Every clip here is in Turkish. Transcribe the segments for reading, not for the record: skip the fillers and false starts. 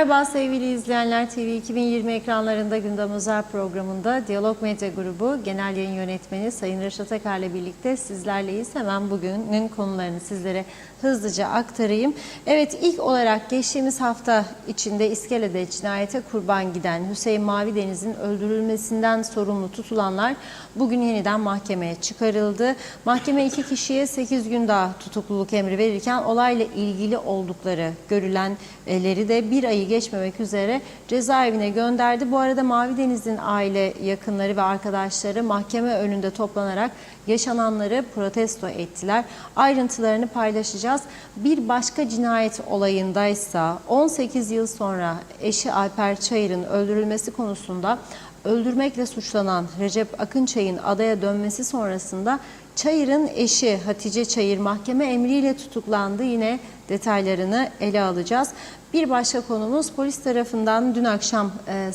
Merhaba sevgili izleyenler, TV 2020 ekranlarında Gündem Özel programında Diyalog Medya Grubu Genel Yayın Yönetmeni Sayın Reşat Akar ile birlikte sizlerleyiz. Hemen bugünün konularını sizlere hızlıca aktarayım. Evet, ilk olarak geçtiğimiz hafta içinde İskele'de cinayete kurban giden Hüseyin Mavideniz'in öldürülmesinden sorumlu tutulanlar bugün yeniden mahkemeye çıkarıldı. Mahkeme 2 kişiye 8 gün daha tutukluluk emri verirken olayla ilgili oldukları görülenleri de bir ayı geçmemek üzere cezaevine gönderdi. Bu arada Mavideniz'in aile yakınları ve arkadaşları mahkeme önünde toplanarak yaşananları protesto ettiler. Ayrıntılarını paylaşacağız. Bir başka cinayet olayındaysa 18 yıl sonra eşi Alper Çayır'ın öldürülmesi konusunda öldürmekle suçlanan Recep Akınçay'ın adaya dönmesi sonrasında Çayır'ın eşi Hatice Çayır mahkeme emriyle tutuklandı. Yine detaylarını ele alacağız. Bir başka konumuz polis tarafından dün akşam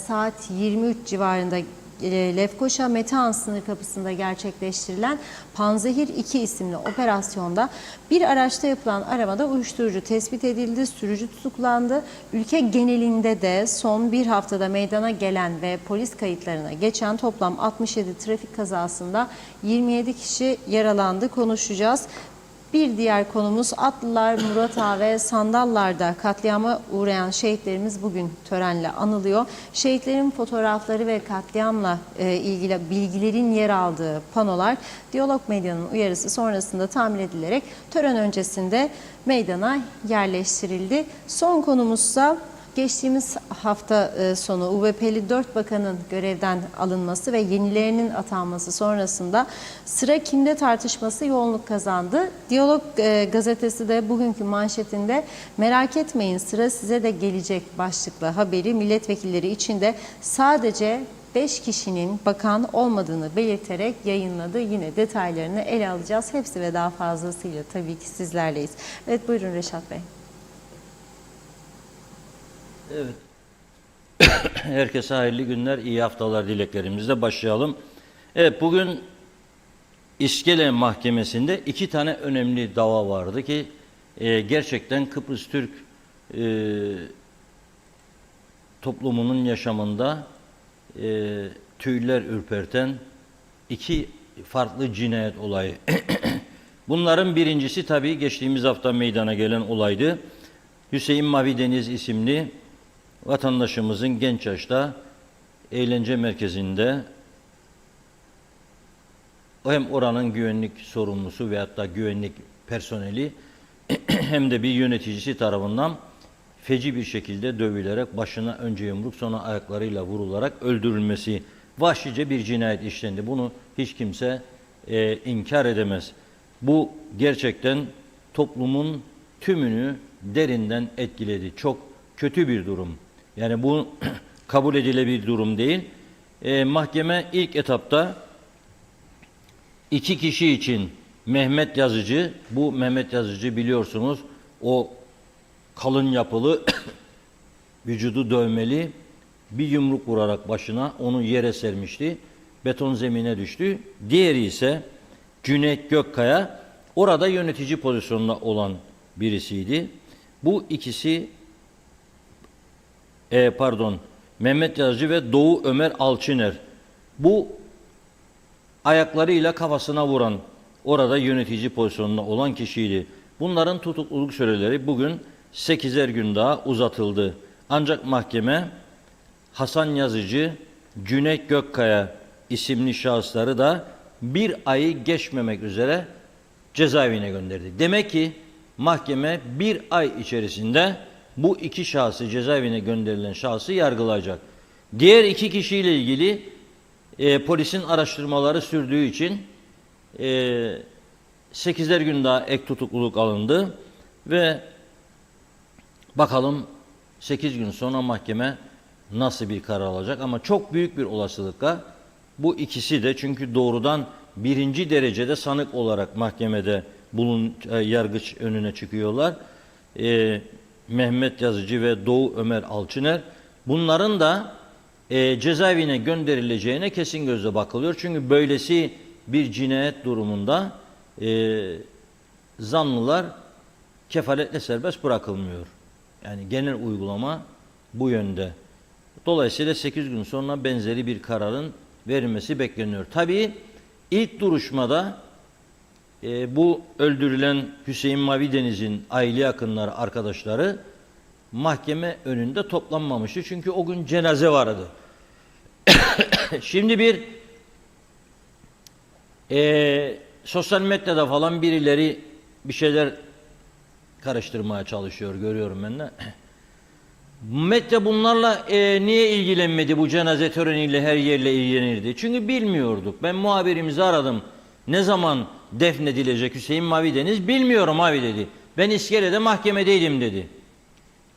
saat 23 civarında Lefkoşa Metehan sınır kapısında gerçekleştirilen Panzehir 2 isimli operasyonda bir araçta yapılan aramada uyuşturucu tespit edildi, sürücü tutuklandı. Ülke genelinde de son bir haftada meydana gelen ve polis kayıtlarına geçen toplam 67 trafik kazasında 27 kişi yaralandı. Konuşacağız. Bir diğer konumuz Atlılar, Murat Ağa ve Sandallar'da katliama uğrayan şehitlerimiz bugün törenle anılıyor. Şehitlerin fotoğrafları ve katliamla ilgili bilgilerin yer aldığı panolar Diyalog Medya'nın uyarısı sonrasında tamir edilerek tören öncesinde meydana yerleştirildi. Son konumuzsa geçtiğimiz hafta sonu UVP'li 4 bakanın görevden alınması ve yenilerinin atanması sonrasında sıra kimde tartışması yoğunluk kazandı. Diyalog gazetesi de bugünkü manşetinde merak etmeyin sıra size de gelecek başlıklı haberi milletvekilleri içinde sadece 5 kişinin bakan olmadığını belirterek yayınladı. Yine detaylarını ele alacağız. Hepsi ve daha fazlasıyla tabii ki sizlerleyiz. Evet, buyurun Reşat Bey. Evet. Herkese hayırlı günler, iyi haftalar dileklerimizle başlayalım. Evet, bugün İskele Mahkemesi'nde 2 tane önemli dava vardı ki gerçekten Kıbrıs Türk toplumunun yaşamında tüyler ürperten 2 farklı cinayet olayı. Bunların birincisi tabii geçtiğimiz hafta meydana gelen olaydı. Hüseyin Mavideniz isimli vatandaşımızın genç yaşta eğlence merkezinde hem oranın güvenlik sorumlusu veyahut da güvenlik personeli hem de bir yöneticisi tarafından feci bir şekilde dövülerek başına önce yumruk sonra ayaklarıyla vurularak öldürülmesi, vahşice bir cinayet işlendi. Bunu hiç kimse inkar edemez. Bu gerçekten toplumun tümünü derinden etkiledi. Çok kötü bir durum. Yani bu kabul edilebilir bir durum değil. Mahkeme ilk etapta 2 kişi için Mehmet Yazıcı, bu Mehmet Yazıcı biliyorsunuz o kalın yapılı, vücudu dövmeli, bir yumruk vurarak başına onu yere sermişti. Beton zemine düştü. Diğeri ise Cüneyt Gökkaya, orada yönetici pozisyonunda olan birisiydi. Bu ikisi Mehmet Yazıcı ve Doğu Ömer Alçıner. Bu ayaklarıyla kafasına vuran orada yönetici pozisyonunda olan kişiydi. Bunların tutukluluk süreleri bugün 8'er gün daha uzatıldı. Ancak mahkeme Hasan Yazıcı, Cüneyt Gökkaya isimli şahısları da bir ayı geçmemek üzere cezaevine gönderdi. Demek ki mahkeme bir ay içerisinde bu 2 şahsı, cezaevine gönderilen şahsı yargılayacak. Diğer 2 kişiyle ilgili polisin araştırmaları sürdüğü için 8'er gün daha ek tutukluluk alındı ve bakalım 8 gün sonra mahkeme nasıl bir karar alacak, ama çok büyük bir olasılıkla bu ikisi de, çünkü doğrudan 1. derecede sanık olarak mahkemede yargıç önüne çıkıyorlar. Mehmet Yazıcı ve Doğu Ömer Alçıner, bunların da cezaevine gönderileceğine kesin gözle bakılıyor. Çünkü böylesi bir cinayet durumunda zanlılar kefaletle serbest bırakılmıyor. Yani genel uygulama bu yönde. Dolayısıyla 8 gün sonra benzeri bir kararın verilmesi bekleniyor. Tabii ilk duruşmada bu öldürülen Hüseyin Mavideniz'in aile yakınları, arkadaşları mahkeme önünde toplanmamıştı. Çünkü o gün cenaze vardı. Şimdi bir sosyal medyada falan birileri bir şeyler karıştırmaya çalışıyor, görüyorum ben de. Medya bunlarla niye ilgilenmedi, bu cenaze töreniyle her yerle ilgilenirdi? Çünkü bilmiyorduk. Ben muhabirimizi aradım. Ne zaman defnedilecek Hüseyin Mavideniz bilmiyorum abi dedi. Ben İskele'de mahkemedeydim dedi.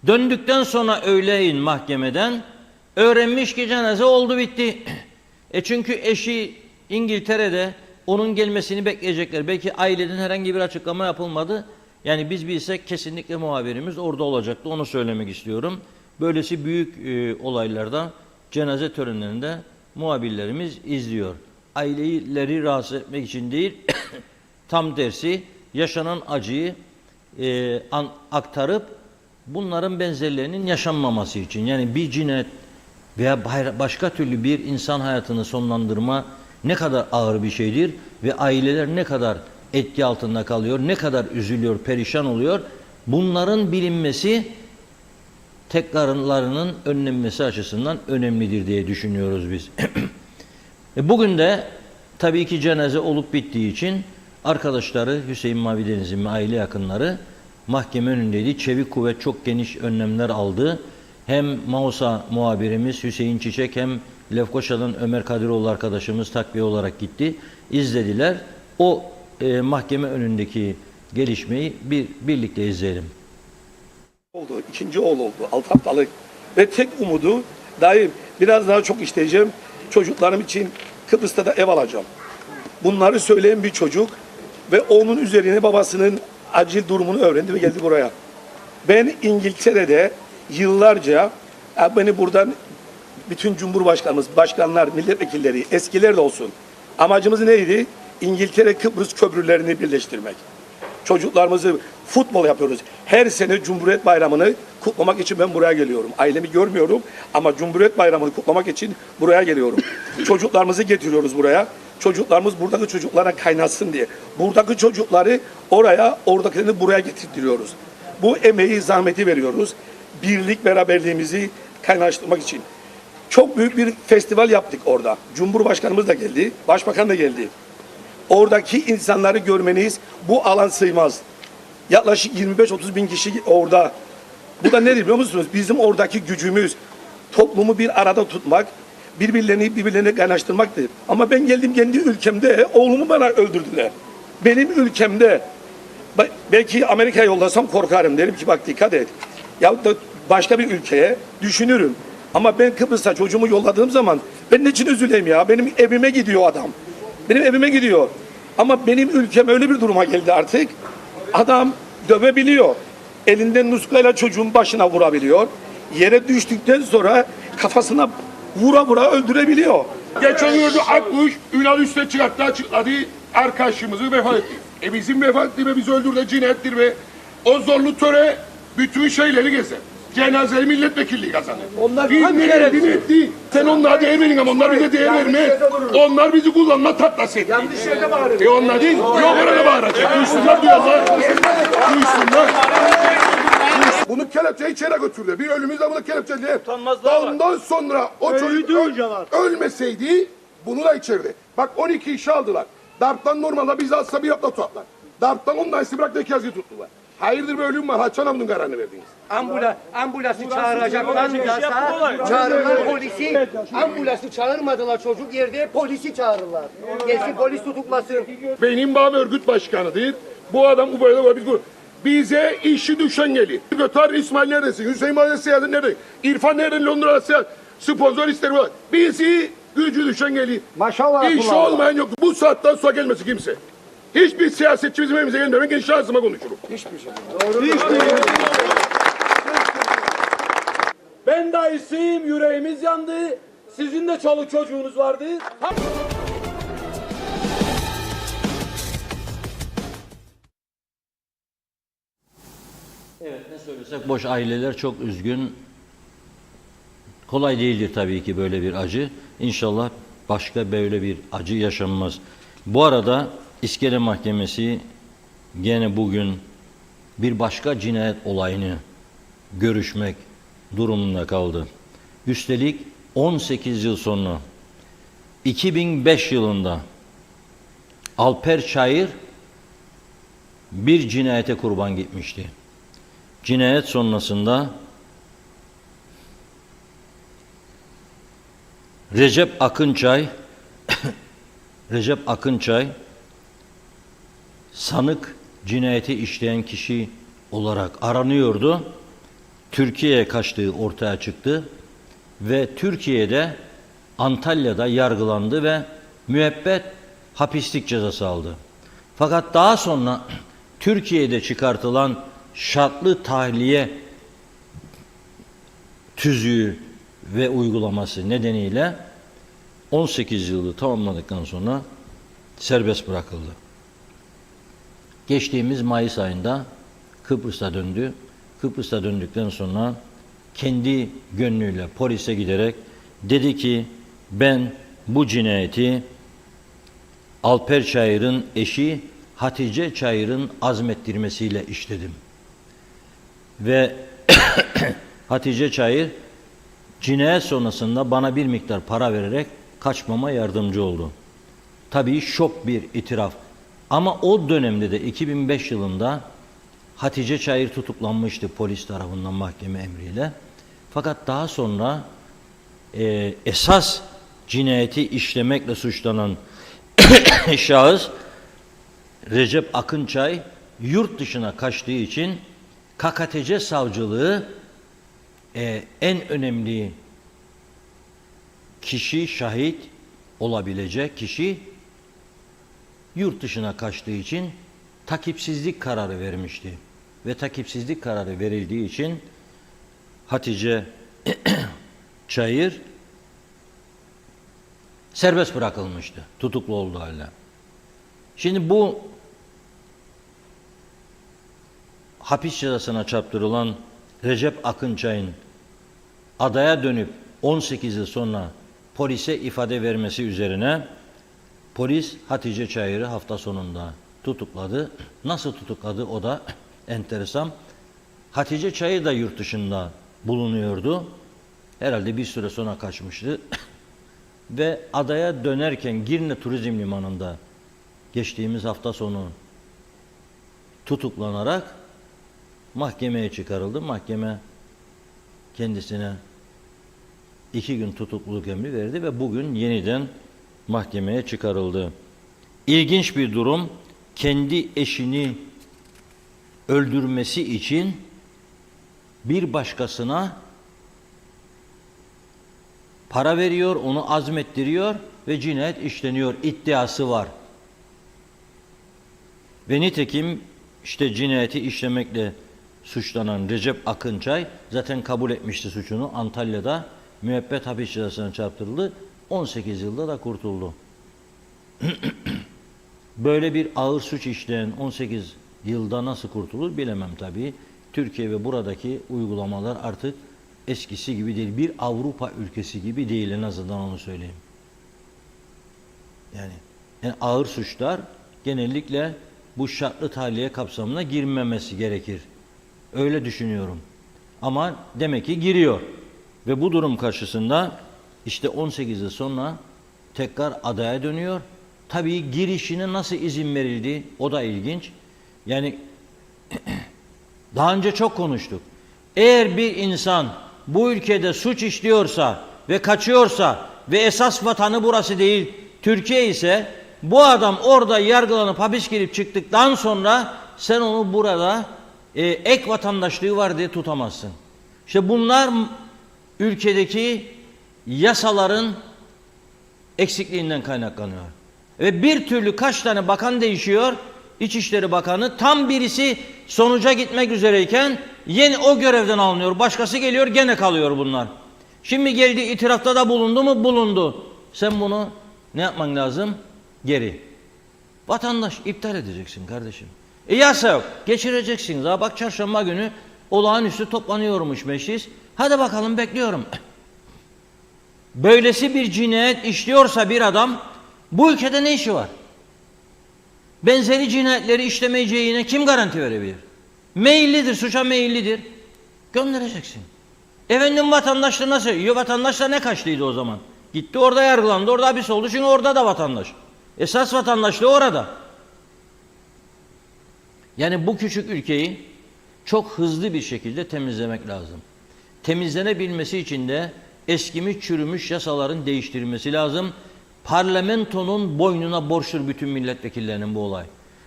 Döndükten sonra öğleyin mahkemeden öğrenmiş ki cenaze oldu bitti. Çünkü eşi İngiltere'de, onun gelmesini bekleyecekler. Belki aileden herhangi bir açıklama yapılmadı. Yani biz bilsek kesinlikle muhabirimiz orada olacaktı. Onu söylemek istiyorum. Böylesi büyük olaylarda, cenaze törenlerinde muhabirlerimiz izliyor. Aileleri rahatsız etmek için değil, tam tersi yaşanan acıyı aktarıp bunların benzerlerinin yaşanmaması için. Yani bir cinayet veya başka türlü bir insan hayatını sonlandırma ne kadar ağır bir şeydir ve aileler ne kadar etki altında kalıyor, ne kadar üzülüyor, perişan oluyor. Bunların bilinmesi tekrarlarının önlenmesi açısından önemlidir diye düşünüyoruz biz. Bugün de tabii ki cenaze olup bittiği için arkadaşları Hüseyin Mavideniz'in ve aile yakınları mahkeme önündeydi. Çevik kuvvet çok geniş önlemler aldı. Hem Mausa muhabirimiz Hüseyin Çiçek hem Lefkoşa'dan Ömer Kadiroğlu arkadaşımız takviye olarak gitti. İzlediler. O mahkeme önündeki gelişmeyi birlikte izleyelim. Oldu, ikinci oğul oldu, 6 haftalık ve tek umudu daim biraz daha çok isteyeceğim, çocuklarım için Kıbrıs'ta da ev alacağım. Bunları söyleyen bir çocuk ve onun üzerine babasının acil durumunu öğrendi ve geldi buraya. Ben İngiltere'de yıllarca beni buradan bütün Cumhurbaşkanımız, başkanlar, milletvekilleri, eskiler de olsun. Amacımız neydi? İngiltere Kıbrıs köprülerini birleştirmek. Çocuklarımızı futbol yapıyoruz. Her sene Cumhuriyet Bayramı'nı kutlamak için ben buraya geliyorum. Ailemi görmüyorum ama Cumhuriyet Bayramı'nı kutlamak için buraya geliyorum. Çocuklarımızı getiriyoruz buraya. Çocuklarımız buradaki çocuklara kaynatsın diye. Buradaki çocukları oraya, oradakilerini buraya getirtiyoruz. Bu emeği, zahmeti veriyoruz. Birlik, beraberliğimizi kaynaştırmak için. Çok büyük bir festival yaptık orada. Cumhurbaşkanımız da geldi, başbakan da geldi. Oradaki insanları görmeniz, bu alan sığmaz. Yaklaşık 25-30 bin kişi orada. Bu da nedir biliyor musunuz? Bizim oradaki gücümüz, toplumu bir arada tutmak, birbirlerini kaynaştırmaktır. Ama ben geldim kendi ülkemde, oğlumu bana öldürdüler. Benim ülkemde, belki Amerika'ya yollasam korkarım. Derim ki bak dikkat et. Ya da başka bir ülkeye düşünürüm. Ama ben Kıbrıs'a çocuğumu yolladığım zaman ben ne için üzüleyim ya? Benim evime gidiyor adam. Benim evime gidiyor. Ama benim ülkem öyle bir duruma geldi artık. Adam dövebiliyor. Elinden nuskayla çocuğun başına vurabiliyor. Yere düştükten sonra kafasına vura vura öldürebiliyor. Geçen yılda Akkuş, Ünal üste çıkarttı, açıkladı. Arkadaşımızı vefat etti. Bizim vefat etti ve bizi öldürdü, cinayettir ve o zorlu töre bütün şeyleri gezer. Cenazeyi milletvekilliği kazanır. Onlar hangi etti? Sen onlara değer verin ama onlar bize değer verme. Onlar bizi kullanma tatlası etti. Yanlış yerde bağırıyor. Onlar değil, yok orada bağıracak. Duysunlar duyarlar. Duysunlar. Bunu kelepçe içeri götürdü. Bir ölümüzle bunu kelepçeledi. Ondan sonra o çocuk ölmeseydi bunu da içeride. Bak 12 işe aldılar. Darptan normalde bizi alsa bir hafta tutarlar. Darptan 10 tanesi bıraktı 2 yazıyı tuttular. Hayırdır bir ölüm var. Haçan bunun kararını verdiniz. Ambulansı çağıracaklarsa çağırırlar polisi. Ambulansı çağırmadılar, çocuk yerde polisi çağırırlar. Gelsin polis tutuklasın. Benim babam örgüt başkanıdır. Bu adam bu böyle var. Bize işi düşen gelir. Götür İsmail neredesin? Hüseyin Mahallesi nerede? İrfan nerede? Londra'da seyahat. Sponsor ister var. Bizi gücü düşen gelir. Maşallah. İşi olmayan yok. Bu saatten sonra gelmesi kimse. Hiçbir siyasetçi bizim evimize gelmiyor. Ben kendi şahsıma konuşurum. Hiçbir şey. Doğru. Ben dayısıyım, yüreğimiz yandı. Sizin de çoluk çocuğunuz vardı. Evet, ne söylesek boş, aileler çok üzgün. Kolay değildir tabii ki böyle bir acı. İnşallah başka böyle bir acı yaşanmaz. Bu arada İskele Mahkemesi gene bugün bir başka cinayet olayını görüşmek durumunda kaldı. Üstelik 18 yıl sonra 2005 yılında Alper Çayır bir cinayete kurban gitmişti. Cinayet sonrasında Recep Akınçay sanık cinayeti işleyen kişi olarak aranıyordu. Türkiye'ye kaçtığı ortaya çıktı ve Türkiye'de Antalya'da yargılandı ve müebbet hapislik cezası aldı. Fakat daha sonra Türkiye'de çıkartılan şartlı tahliye tüzüğü ve uygulaması nedeniyle 18 yılı tamamladıktan sonra serbest bırakıldı. Geçtiğimiz Mayıs ayında Kıbrıs'a döndü. Kıbrıs'a döndükten sonra kendi gönlüyle polise giderek dedi ki ben bu cinayeti Alper Çayır'ın eşi Hatice Çayır'ın azmettirmesiyle işledim. Ve Hatice Çayır cinayet sonrasında bana bir miktar para vererek kaçmama yardımcı oldu. Tabii şok bir itiraf. Ama o dönemde de 2005 yılında Hatice Çayır tutuklanmıştı polis tarafından mahkeme emriyle. Fakat daha sonra esas cinayeti işlemekle suçlanan şahıs Recep Akınçay yurt dışına kaçtığı için KKTC savcılığı en önemli kişi, şahit olabilecek kişi yurt dışına kaçtığı için takipsizlik kararı vermişti. Ve takipsizlik kararı verildiği için Hatice Çayır serbest bırakılmıştı. Tutuklu olduğu halde. Şimdi bu hapis cezasına çarptırılan Recep Akınçay'ın adaya dönüp 18 yıl sonra polise ifade vermesi üzerine polis Hatice Çayır'ı hafta sonunda tutukladı. Nasıl tutukladı o da enteresan. Hatice Çayır da yurt dışında bulunuyordu. Herhalde bir süre sonra kaçmıştı. Ve adaya dönerken Girne Turizm Limanı'nda geçtiğimiz hafta sonu tutuklanarak mahkemeye çıkarıldı. Mahkeme kendisine 2 gün tutukluluk emri verdi ve bugün yeniden mahkemeye çıkarıldı. İlginç bir durum. Kendi eşini öldürmesi için bir başkasına para veriyor, onu azmettiriyor ve cinayet işleniyor iddiası var. Ve nitekim işte cinayeti işlemekle suçlanan Recep Akınçay zaten kabul etmişti suçunu. Antalya'da müebbet hapis cezasına çarptırıldı. 18 yılda da kurtuldu. Böyle bir ağır suç işleyen 18 yılda nasıl kurtulur bilemem tabii. Türkiye ve buradaki uygulamalar artık eskisi gibi değil. Bir Avrupa ülkesi gibi değil, en azından onu söyleyeyim. Yani ağır suçlar genellikle bu şartlı tahliye kapsamına girmemesi gerekir. Öyle düşünüyorum. Ama demek ki giriyor. Ve bu durum karşısında işte 18 yıl sonra tekrar adaya dönüyor. Tabii girişine nasıl izin verildi o da ilginç. Yani daha önce çok konuştuk. Eğer bir insan bu ülkede suç işliyorsa ve kaçıyorsa ve esas vatanı burası değil Türkiye ise bu adam orada yargılanıp hapis girip çıktıktan sonra sen onu burada ek vatandaşlığı var diye tutamazsın. İşte bunlar ülkedeki yasaların eksikliğinden kaynaklanıyor. Ve bir türlü kaç tane bakan değişiyor. İçişleri Bakanı tam birisi sonuca gitmek üzereyken yeni o görevden alınıyor. Başkası geliyor gene kalıyor bunlar. Şimdi geldi itirafta da bulundu mu? Bulundu. Sen bunu ne yapman lazım? Geri. Vatandaş iptal edeceksin kardeşim. Yasa yok. Geçireceksiniz. Ha bak çarşamba günü olağanüstü toplanıyormuş meclis. Hadi bakalım bekliyorum. böylesi bir cinayet işliyorsa bir adam, bu ülkede ne işi var? Benzeri cinayetleri işlemeyeceğine kim garanti verebilir? Meyillidir, suça meyillidir. Göndereceksin. Efendim vatandaşlığı nasıl? Vatandaşla ne kaçlıydı o zaman? Gitti orada yargılandı, orada hapis oldu, çünkü orada da vatandaş. Esas vatandaşlığı orada. Yani bu küçük ülkeyi çok hızlı bir şekilde temizlemek lazım. Temizlenebilmesi için de eskimiş çürümüş yasaların değiştirilmesi lazım. Parlamentonun boynuna borçtur bütün milletvekillerinin bu olay.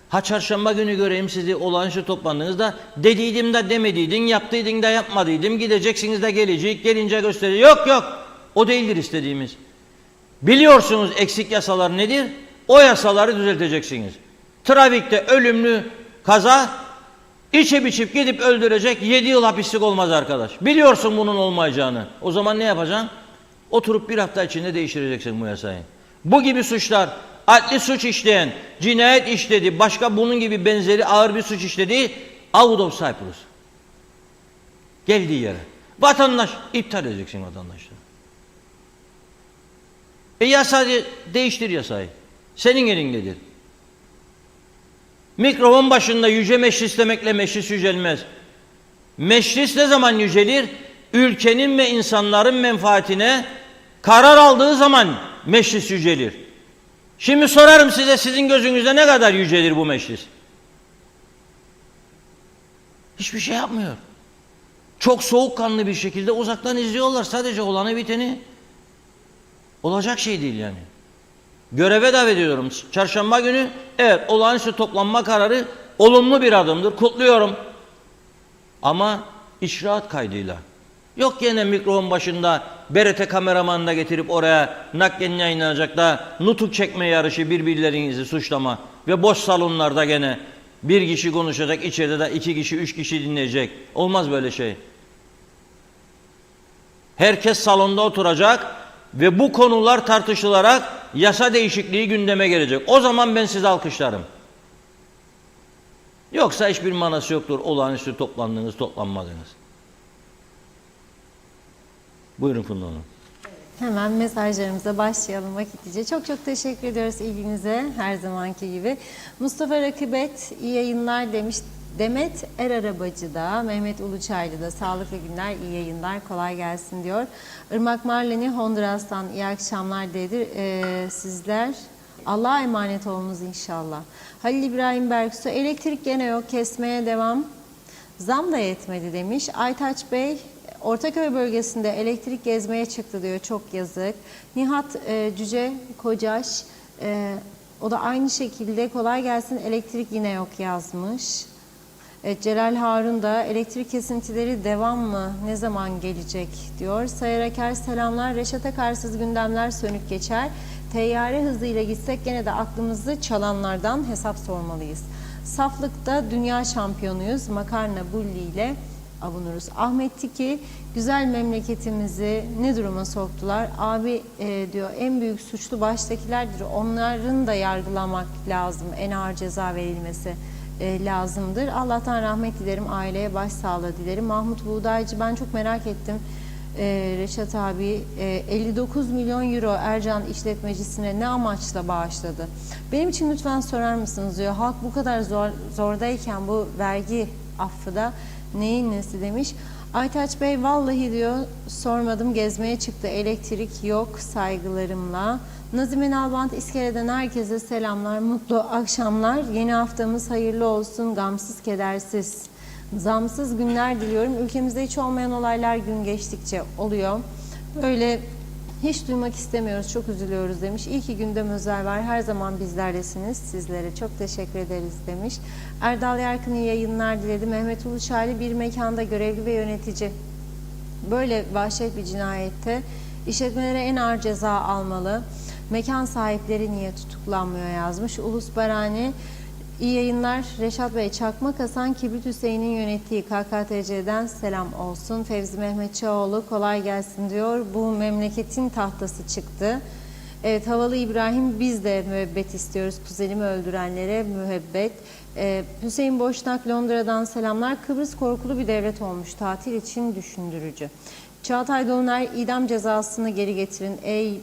Ha çarşamba günü göreyim sizi olağanüstü toplandığınızda dediydim de demediydin, yaptıydın da yapmadıydım, gideceksiniz de gelecek, gelince gösterecek. Yok yok, o değildir istediğimiz. Biliyorsunuz eksik yasalar nedir? O yasaları düzelteceksiniz. Trafikte ölümlü kaza, içip içip gidip öldürecek, 7 yıl hapislik olmaz arkadaş. Biliyorsun bunun olmayacağını. O zaman ne yapacaksın? Oturup bir hafta içinde değiştireceksin bu yasayı. Bu gibi suçlar, adli suç işleyen, cinayet işledi, başka bunun gibi benzeri ağır bir suç işledi, out of Cyprus. Geldiği yere. Vatandaş, iptal edeceksin vatandaşları. Yasa değiştir yasayı. Senin elindedir. Mikrofon başında yüce meclis demekle meclis yücelmez. Meclis ne zaman yücelir? Ülkenin ve insanların menfaatine karar aldığı zaman meclis yücelir. Şimdi sorarım size, sizin gözünüzde ne kadar yücelir bu meclis? Hiçbir şey yapmıyor. Çok soğukkanlı bir şekilde uzaktan izliyorlar sadece olanı biteni. Olacak şey değil yani. Göreve davet ediyorum. Çarşamba günü evet olağanüstü toplanma kararı olumlu bir adımdır. Kutluyorum. Ama icraat kaydıyla. Yok yine mikrofon başında BRT kameramanını da getirip oraya naklen yayınlanacak da nutuk çekme yarışı, birbirlerinizi suçlama ve boş salonlarda gene bir kişi konuşacak, içeride de 2 kişi 3 kişi dinleyecek. Olmaz böyle şey. Herkes salonda oturacak ve bu konular tartışılarak yasa değişikliği gündeme gelecek. O zaman ben sizi alkışlarım. Yoksa hiçbir manası yoktur olağanüstü toplandınız, toplanmadınız. Buyurun Funda Hanım. Hemen mesajlarımıza başlayalım vakitlice. Çok çok teşekkür ediyoruz ilginize her zamanki gibi. Mustafa Rakibet iyi yayınlar demiş. Demet Erarabacı da, Mehmet Uluçaylı da sağlıklı günler, iyi yayınlar, kolay gelsin diyor. Irmak Marleni Honduras'tan iyi akşamlar dedi. Sizler Allah'a emanet olunuz inşallah. Halil İbrahim Berksu, elektrik gene yok, kesmeye devam. Zam da yetmedi demiş. Aytaç Bey, Ortaköy bölgesinde elektrik gezmeye çıktı diyor, çok yazık. Nihat Cüce Kocaş, o da aynı şekilde kolay gelsin, elektrik yine yok yazmış. Celal Harun da elektrik kesintileri devam mı, ne zaman gelecek diyor. Sayar Aker selamlar, Reşat Akarsız gündemler sönük geçer. Teyyare hızıyla gitsek gene de aklımızı çalanlardan hesap sormalıyız. Saflıkta dünya şampiyonuyuz, makarna bulli ile avunuruz. Ahmet Tiki, güzel memleketimizi ne duruma soktular? Abi diyor, en büyük suçlu baştakilerdir. Onların da yargılamak lazım. En ağır ceza verilmesi lazımdır. Allah'tan rahmet dilerim. Aileye başsağlığı dilerim. Mahmut Buğdaycı, ben çok merak ettim. Reşat abi 59 milyon euro Ercan işletmecisine ne amaçla bağışladı? Benim için lütfen sorar mısınız diyor. Halk bu kadar zordayken bu vergi affı da neyin nesi demiş. Aytaç Bey, vallahi diyor sormadım, gezmeye çıktı, elektrik yok, saygılarımla. Nazime Nalbant İskele'den herkese selamlar, mutlu akşamlar. Yeni haftamız hayırlı olsun, gamsız kedersiz, zamsız günler diliyorum. Ülkemizde hiç olmayan olaylar gün geçtikçe oluyor. Böyle hiç duymak istemiyoruz, çok üzülüyoruz demiş. İyi ki gündem özel var, her zaman bizlerdesiniz. Sizlere çok teşekkür ederiz demiş. Erdal Yarkın iyi yayınlar diledi. Mehmet Uluçaylı, bir mekanda görevli ve yönetici böyle vahşet bir cinayette işletmelere en ağır ceza almalı. Mekan sahipleri niye tutuklanmıyor yazmış. Ulus Barani, iyi yayınlar. Reşat Bey, Çakmak Hasan Kibrit Hüseyin'in yönettiği KKTC'den selam olsun. Fevzi Mehmet Çağoğlu, kolay gelsin diyor. Bu memleketin tahtası çıktı. Evet, Havalı İbrahim, biz de müebbet istiyoruz. Kuzenimi öldürenlere müebbet. Hüseyin Boşnak Londra'dan selamlar. Kıbrıs korkulu bir devlet olmuş. Tatil için düşündürücü. Çağatay Doğuner idam cezasını geri getirin. Ey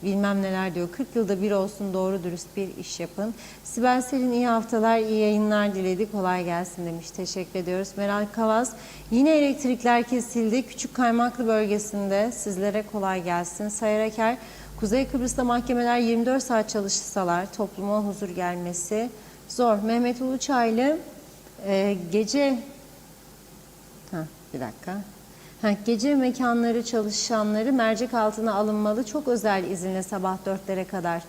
bilmem neler diyor. 40 yılda bir olsun doğru dürüst bir iş yapın. Sibel Selin iyi haftalar, iyi yayınlar diledi. Kolay gelsin demiş. Teşekkür ediyoruz. Meral Kavaz yine elektrikler kesildi. Küçük Kaymaklı bölgesinde sizlere kolay gelsin. Sayar Aker Kuzey Kıbrıs'ta mahkemeler 24 saat çalışsalar topluma huzur gelmesi zor. Mehmet Uluçaylı gece bir dakika. Gece mekanları çalışanları mercek altına alınmalı. Çok özel izinle sabah 4'lere kadar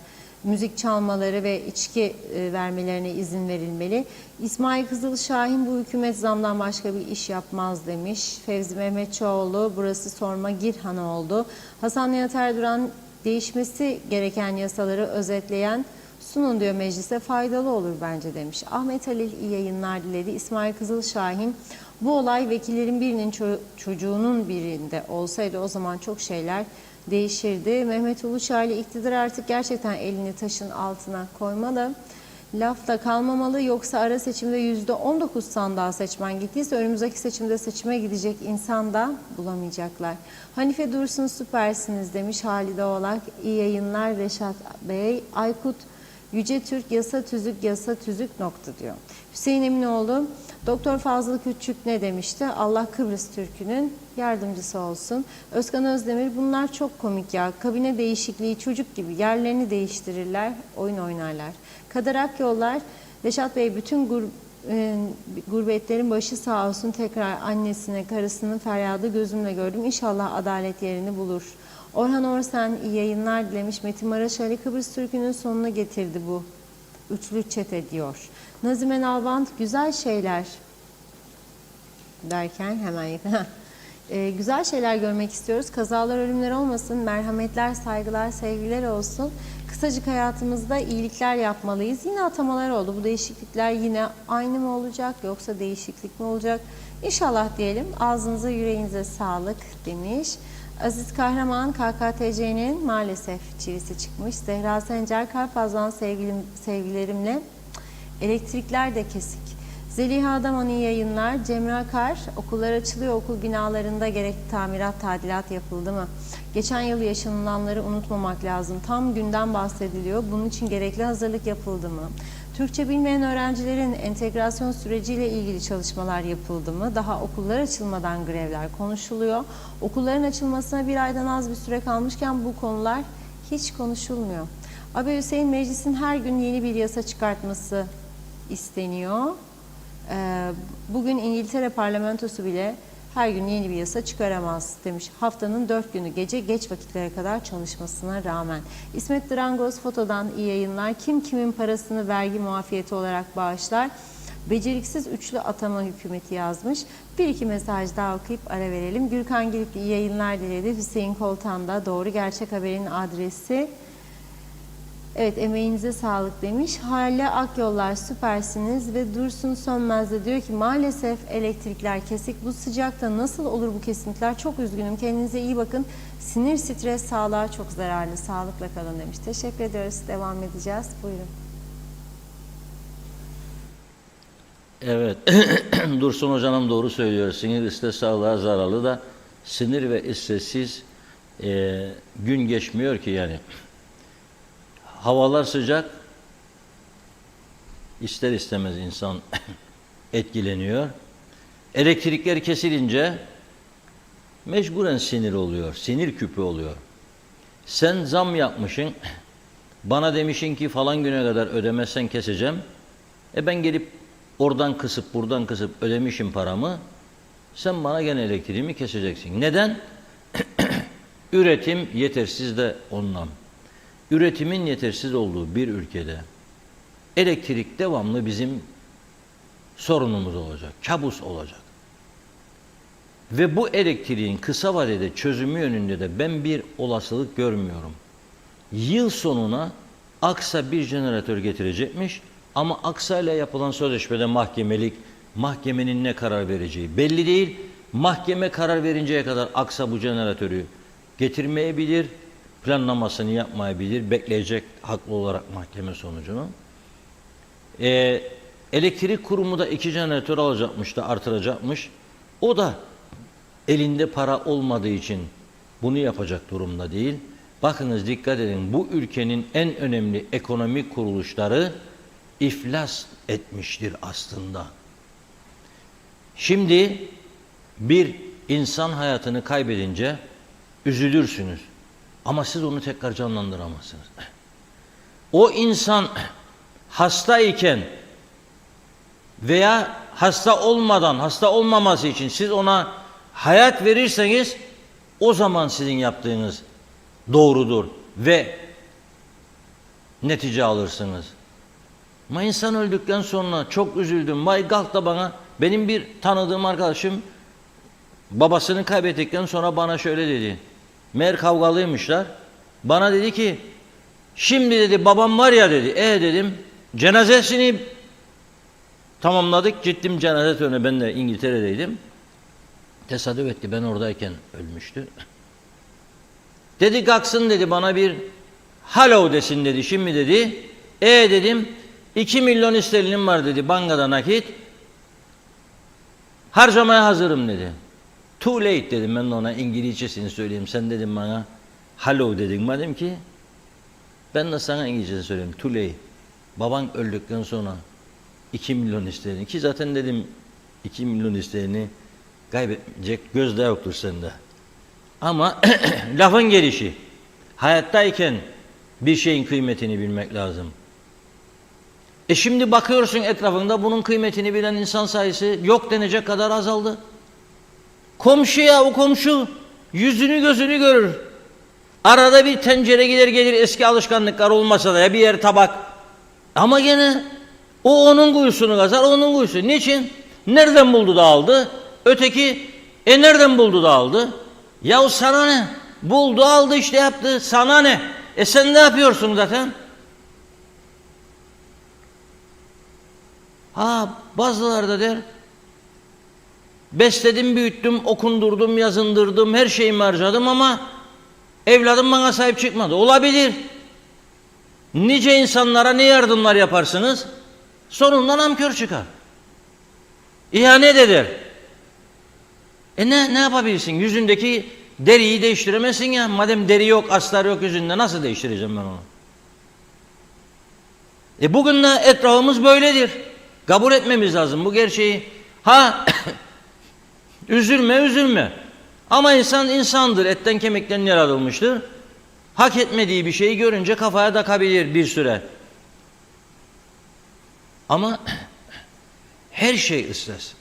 müzik çalmaları ve içki vermelerine izin verilmeli. İsmail Kızılşahin bu hükümet zamdan başka bir iş yapmaz demiş. Fevzi Mehmetçioğlu burası sorma Girhan'a oldu. Hasan Nihat Erduran değişmesi gereken yasaları özetleyen sunun diyor meclise faydalı olur bence demiş. Ahmet Halil iyi yayınlar diledi. İsmail Kızılşahin bu olay vekillerin birinin çocuğunun birinde olsaydı o zaman çok şeyler değişirdi. Mehmet Uluçaylı iktidar artık gerçekten elini taşın altına koymalı. Lafta kalmamalı yoksa ara seçimde %19 sandığa seçmen gittiyse önümüzdeki seçimde seçime gidecek insan da bulamayacaklar. Hanife Dursun süpersiniz demiş Halide Oğlak. İyi yayınlar Reşat Bey. Aykut Yüce Türk yasa tüzük nokta diyor. Hüseyin Eminoğlu Doktor Fazıl Küçük ne demişti? Allah Kıbrıs Türk'ünün yardımcısı olsun. Özkan Özdemir bunlar çok komik ya. Kabine değişikliği çocuk gibi yerlerini değiştirirler, oyun oynarlar. Kader Akyollar, Reşat Bey bütün gurbetlerin başı sağ olsun tekrar annesine, karısının feryadı gözümle gördüm. İnşallah adalet yerini bulur. Orhan Orsen iyi yayınlar dilemiş. Metin Maraş Ali Kıbrıs Türk'ünün sonuna getirdi bu üçlü çete diyor. Nazime Nalbant güzel şeyler derken hemen yakın. Güzel şeyler görmek istiyoruz. Kazalar, ölümler olmasın. Merhametler, saygılar, sevgiler olsun. Kısacık hayatımızda iyilikler yapmalıyız. Yine atamalar oldu. Bu değişiklikler yine aynı mı olacak yoksa değişiklik mi olacak? İnşallah diyelim. Ağzınıza yüreğinize sağlık demiş. Aziz Kahraman KKTC'nin maalesef çivisi çıkmış. Zehra Sencer Karpaz'dan sevgilerimle elektrikler de kesik. Zeliha Adaman iyi yayınlar. Cemre Akar okullar açılıyor. Okul binalarında gerekli tamirat, tadilat yapıldı mı? Geçen yıl yaşanılanları unutmamak lazım. Tam günden bahsediliyor. Bunun için gerekli hazırlık yapıldı mı? Türkçe bilmeyen öğrencilerin entegrasyon süreciyle ilgili çalışmalar yapıldı mı? Daha okullar açılmadan grevler konuşuluyor. Okulların açılmasına bir aydan az bir süre kalmışken bu konular hiç konuşulmuyor. Abi Hüseyin meclisin her gün yeni bir yasa çıkartması isteniyor. Bugün İngiltere parlamentosu bile her gün yeni bir yasa çıkaramaz demiş. Haftanın 4 günü gece geç vakitlere kadar çalışmasına rağmen. İsmet Drangoz fotodan iyi yayınlar. Kim kimin parasını vergi muafiyeti olarak bağışlar? Beceriksiz üçlü atama hükümeti yazmış. Bir iki mesaj daha okuyup ara verelim. Gürkan Gülük iyi yayınlar diledi. Hüseyin Koltan da doğru gerçek haberin adresi. Evet emeğinize sağlık demiş. Hale Akyollar süpersiniz ve Dursun Sönmez de diyor ki maalesef elektrikler kesik. Bu sıcakta nasıl olur bu kesintiler? Çok üzgünüm. Kendinize iyi bakın. Sinir, stres sağlığa çok zararlı. Sağlıkla kalın demiş. Teşekkür ediyoruz. Devam edeceğiz. Buyurun. Evet, Dursun Hocam doğru söylüyor. Sinir, stres sağlığa zararlı da sinir ve stressiz gün geçmiyor ki yani. Havalar sıcak, ister istemez insan etkileniyor. Elektrikler kesilince mecburen sinir oluyor, sinir küpü oluyor. Sen zam yapmışsın, bana demişsin ki falan güne kadar ödemezsen keseceğim. Ben gelip oradan kısıp buradan kısıp ödemişim paramı, sen bana gene elektriğimi keseceksin. Neden? Üretim yetersiz de ondan. Üretimin yetersiz olduğu bir ülkede elektrik devamlı bizim sorunumuz olacak, kabus olacak. Ve bu elektriğin kısa vadede çözümü yönünde de ben bir olasılık görmüyorum. Yıl sonuna Aksa bir jeneratör getirecekmiş ama Aksa ile yapılan sözleşmede mahkemenin ne karar vereceği belli değil. Mahkeme karar verinceye kadar Aksa bu jeneratörü getirmeyebilir, planlamasını yapmayabilir, bekleyecek haklı olarak mahkeme sonucunu. Elektrik kurumu da 2 jeneratör alacakmış da artıracakmış. O da elinde para olmadığı için bunu yapacak durumda değil. Bakınız, dikkat edin, bu ülkenin en önemli ekonomik kuruluşları iflas etmiştir aslında. Şimdi bir insan hayatını kaybedince üzülürsünüz. Ama siz onu tekrar canlandıramazsınız. O insan hastayken veya hasta olmadan, hasta olmaması için siz ona hayat verirseniz o zaman sizin yaptığınız doğrudur ve netice alırsınız. Ama insan öldükten sonra çok üzüldüm. Vay kalk da bana, benim bir tanıdığım arkadaşım babasını kaybettikten sonra bana şöyle dedi. Meğer kavgalıymışlar. Bana dedi ki, şimdi dedi babam var ya dedi. Dedim, cenazesini tamamladık. Gittim cenaze törenine, ben de İngiltere'deydim. Tesadüf etti, ben oradayken ölmüştü. Dedi kalksın dedi, bana bir hello desin dedi. Şimdi dedi, dedim, 2 milyon sterlinim var dedi, bankada nakit. Harcamaya hazırım dedi. Too late dedim, ben de ona İngilizcesini söyleyeyim. Sen dedim bana hello dedin madem ki, ben de sana İngilizcesini söyleyeyim. Too late. Baban öldükten sonra 2 milyon isterini, ki zaten dedim 2 milyon isterini kaybedecek gözde yoktur sende. Ama lafın gelişi, hayattayken bir şeyin kıymetini bilmek lazım. Şimdi bakıyorsun etrafında, bunun kıymetini bilen insan sayısı yok denecek kadar azaldı. Komşu, ya o komşu yüzünü gözünü görür. Arada bir tencere gider gelir, eski alışkanlıklar olmasa da, ya bir yer tabak. Ama gene o onun kuyusunu kazar, onun kuyusu. Niçin? Nereden buldu da aldı? Öteki nereden buldu da aldı? Yahu sana ne? Buldu aldı işte, yaptı. Sana ne? Sen ne yapıyorsun zaten? Bazıları da der, besledim, büyüttüm, okundurdum, yazındırdım, her şeyimi harcadım ama evladım bana sahip çıkmadı. Olabilir. Nice insanlara ne yardımlar yaparsınız? Sonunda nankör çıkar. İhanet eder. Ne yapabilirsin? Yüzündeki deriyi değiştiremezsin ya. Madem deri yok, astar yok yüzünde, nasıl değiştireceğim ben onu? Bugün de etrafımız böyledir. Kabul etmemiz lazım bu gerçeği. Üzülme. Ama insan insandır. Etten kemikten yaratılmıştır. Hak etmediği bir şeyi görünce kafaya takabilir bir süre. Ama her şey ıslas.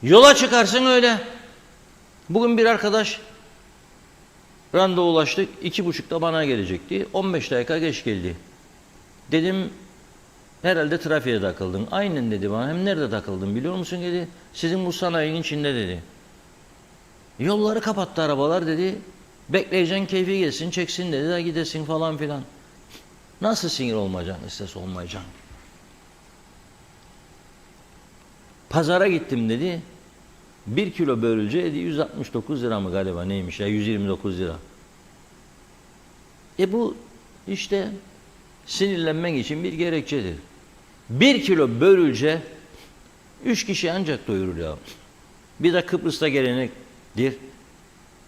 Yola çıkarsın öyle. Bugün bir arkadaş randevulaştık. 2.30'da bana gelecekti. 15 dakika geç geldi. Dedim, herhalde trafiğe takıldın. Aynen dedi bana. Hem nerede takıldın biliyor musun dedi. Sizin bu sanayinin içinde dedi. Yolları kapattı arabalar dedi. Bekleyeceksin, keyfi gelsin, çeksin dedi. Da gidesin falan filan. Nasıl sinir olmayacaksın, istes olmayacaksın? Pazara gittim dedi. 1 kilo börülce 169 lira mı galiba, neymiş ya, 129 lira. Bu işte sinirlenmek için bir gerekçedir. 1 kilo börülce 3 kişi ancak doyurur ya. Bir de Kıbrıs'ta gelenektir.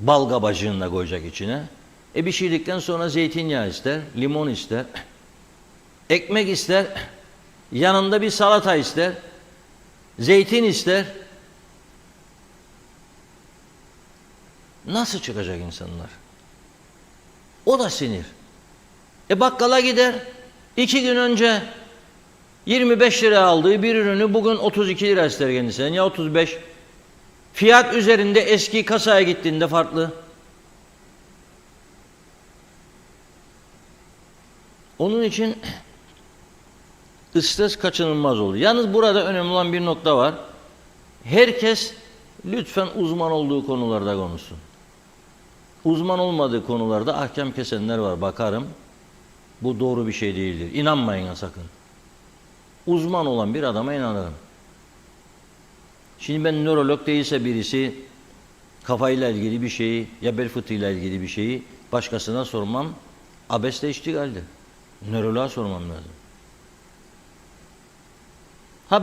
Bal kabacığını da koyacak içine. Pişirdikten sonra zeytinyağı ister, limon ister, ekmek ister, yanında bir salata ister, zeytin ister. Nasıl çıkacak insanlar? O da sinir. Bakkala gider, 2 gün önce 25 lira aldığı bir ürünü bugün 32 lira ister kendisinden, ya 35. Fiyat üzerinde eski kasaya gittiğinde farklı. Onun için istes kaçınılmaz olur. Yalnız burada önemli olan bir nokta var. Herkes lütfen uzman olduğu konularda konuşsun. Uzman olmadığı konularda ahkam kesenler var, bakarım. Bu doğru bir şey değildir. İnanmayın sakın. Uzman olan bir adama inanırım. Şimdi ben nörolog değilse birisi kafayla ilgili bir şeyi ya bel fıtığıyla ilgili bir şeyi başkasına sormam, abesle iştigaldir. Nöroloğa sormam lazım.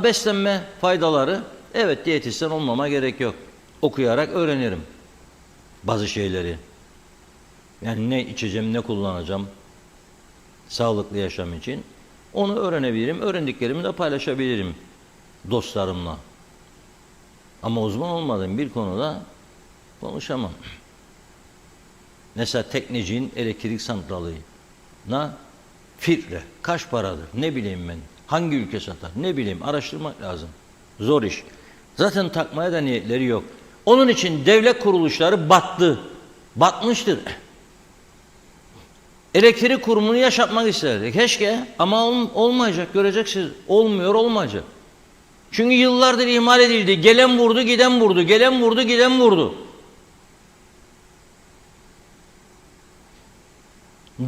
Beslenme faydaları, evet, diyetisyen olmama gerek yok. okuyarak öğrenirim bazı şeyleri. Yani ne içeceğim, ne kullanacağım sağlıklı yaşam için. Onu öğrenebilirim. Öğrendiklerimi de paylaşabilirim dostlarımla. Ama uzman olmadığım bir konuda konuşamam. Mesela teknecinin elektrik santralına filtre kaç paradır? Ne bileyim ben. Hangi ülke satar? Ne bileyim. Araştırmak lazım. Zor iş. Zaten takmaya da niyetleri yok. Onun için devlet kuruluşları battı. Batmıştır. Elektrik kurumunu yaşatmak isterdi. Keşke ama olmayacak. Göreceksiniz. Olmuyor, olmayacak. Çünkü yıllardır ihmal edildi. Gelen vurdu, giden vurdu. Gelen vurdu, giden vurdu.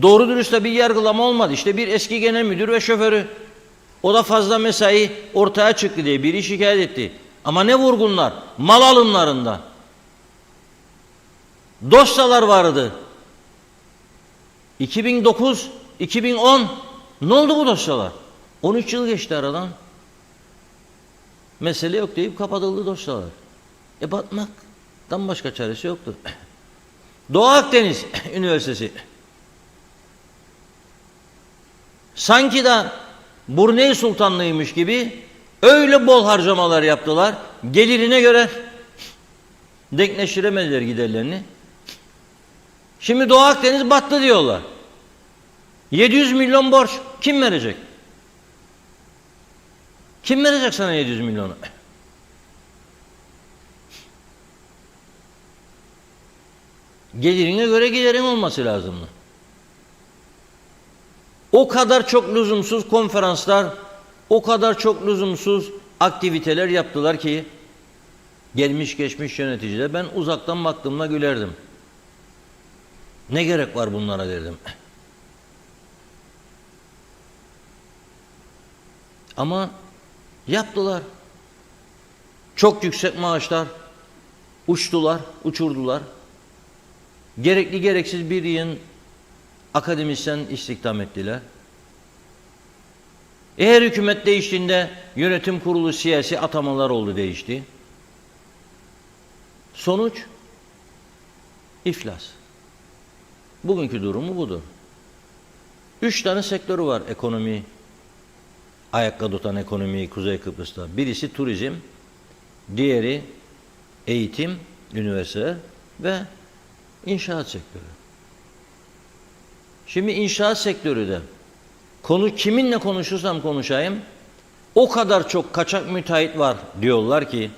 Doğru dürüst bir yargılama olmadı. İşte bir eski genel müdür ve şoförü. O da fazla mesai ortaya çıktı diye biri şikayet etti. Ama ne vurgunlar? Mal alımlarında. Dosyalar vardı. 2009, 2010 ne oldu bu dosyalar? 13 yıl geçti aradan. Mesele yok deyip kapatıldı dosyalar. Batmaktan başka çaresi yoktur. Doğu Akdeniz Üniversitesi. Sanki de Brunei Sultanlığıymış gibi öyle bol harcamalar yaptılar. Gelirine göre denkleştiremediler giderlerini. Şimdi Doğu Akdeniz battı diyorlar. 700 milyon borç. Kim verecek? Kim verecek sana 700 milyonu? Gelirine göre giderin olması lazımdı. O kadar çok lüzumsuz konferanslar, o kadar çok lüzumsuz aktiviteler yaptılar ki gelmiş geçmiş yöneticiler, ben uzaktan baktığımda gülerdim. Ne gerek var bunlara derdim. Ama yaptılar. Çok yüksek maaşlar, uçtular, uçurdular. Gerekli gereksiz bir yığın akademisyen istihdam ettiler. Eğer hükümet değiştiğinde yönetim kurulu siyasi atamalar oldu, değişti. Sonuç iflas. Bugünkü durumu budur. 3 tane sektörü var ekonomi, ayakta tutan ekonomiyi Kuzey Kıbrıs'ta. Birisi turizm, diğeri eğitim, üniversite ve inşaat sektörü. Şimdi inşaat sektörü de kiminle konuşursam konuşayım o kadar çok kaçak müteahhit var diyorlar ki,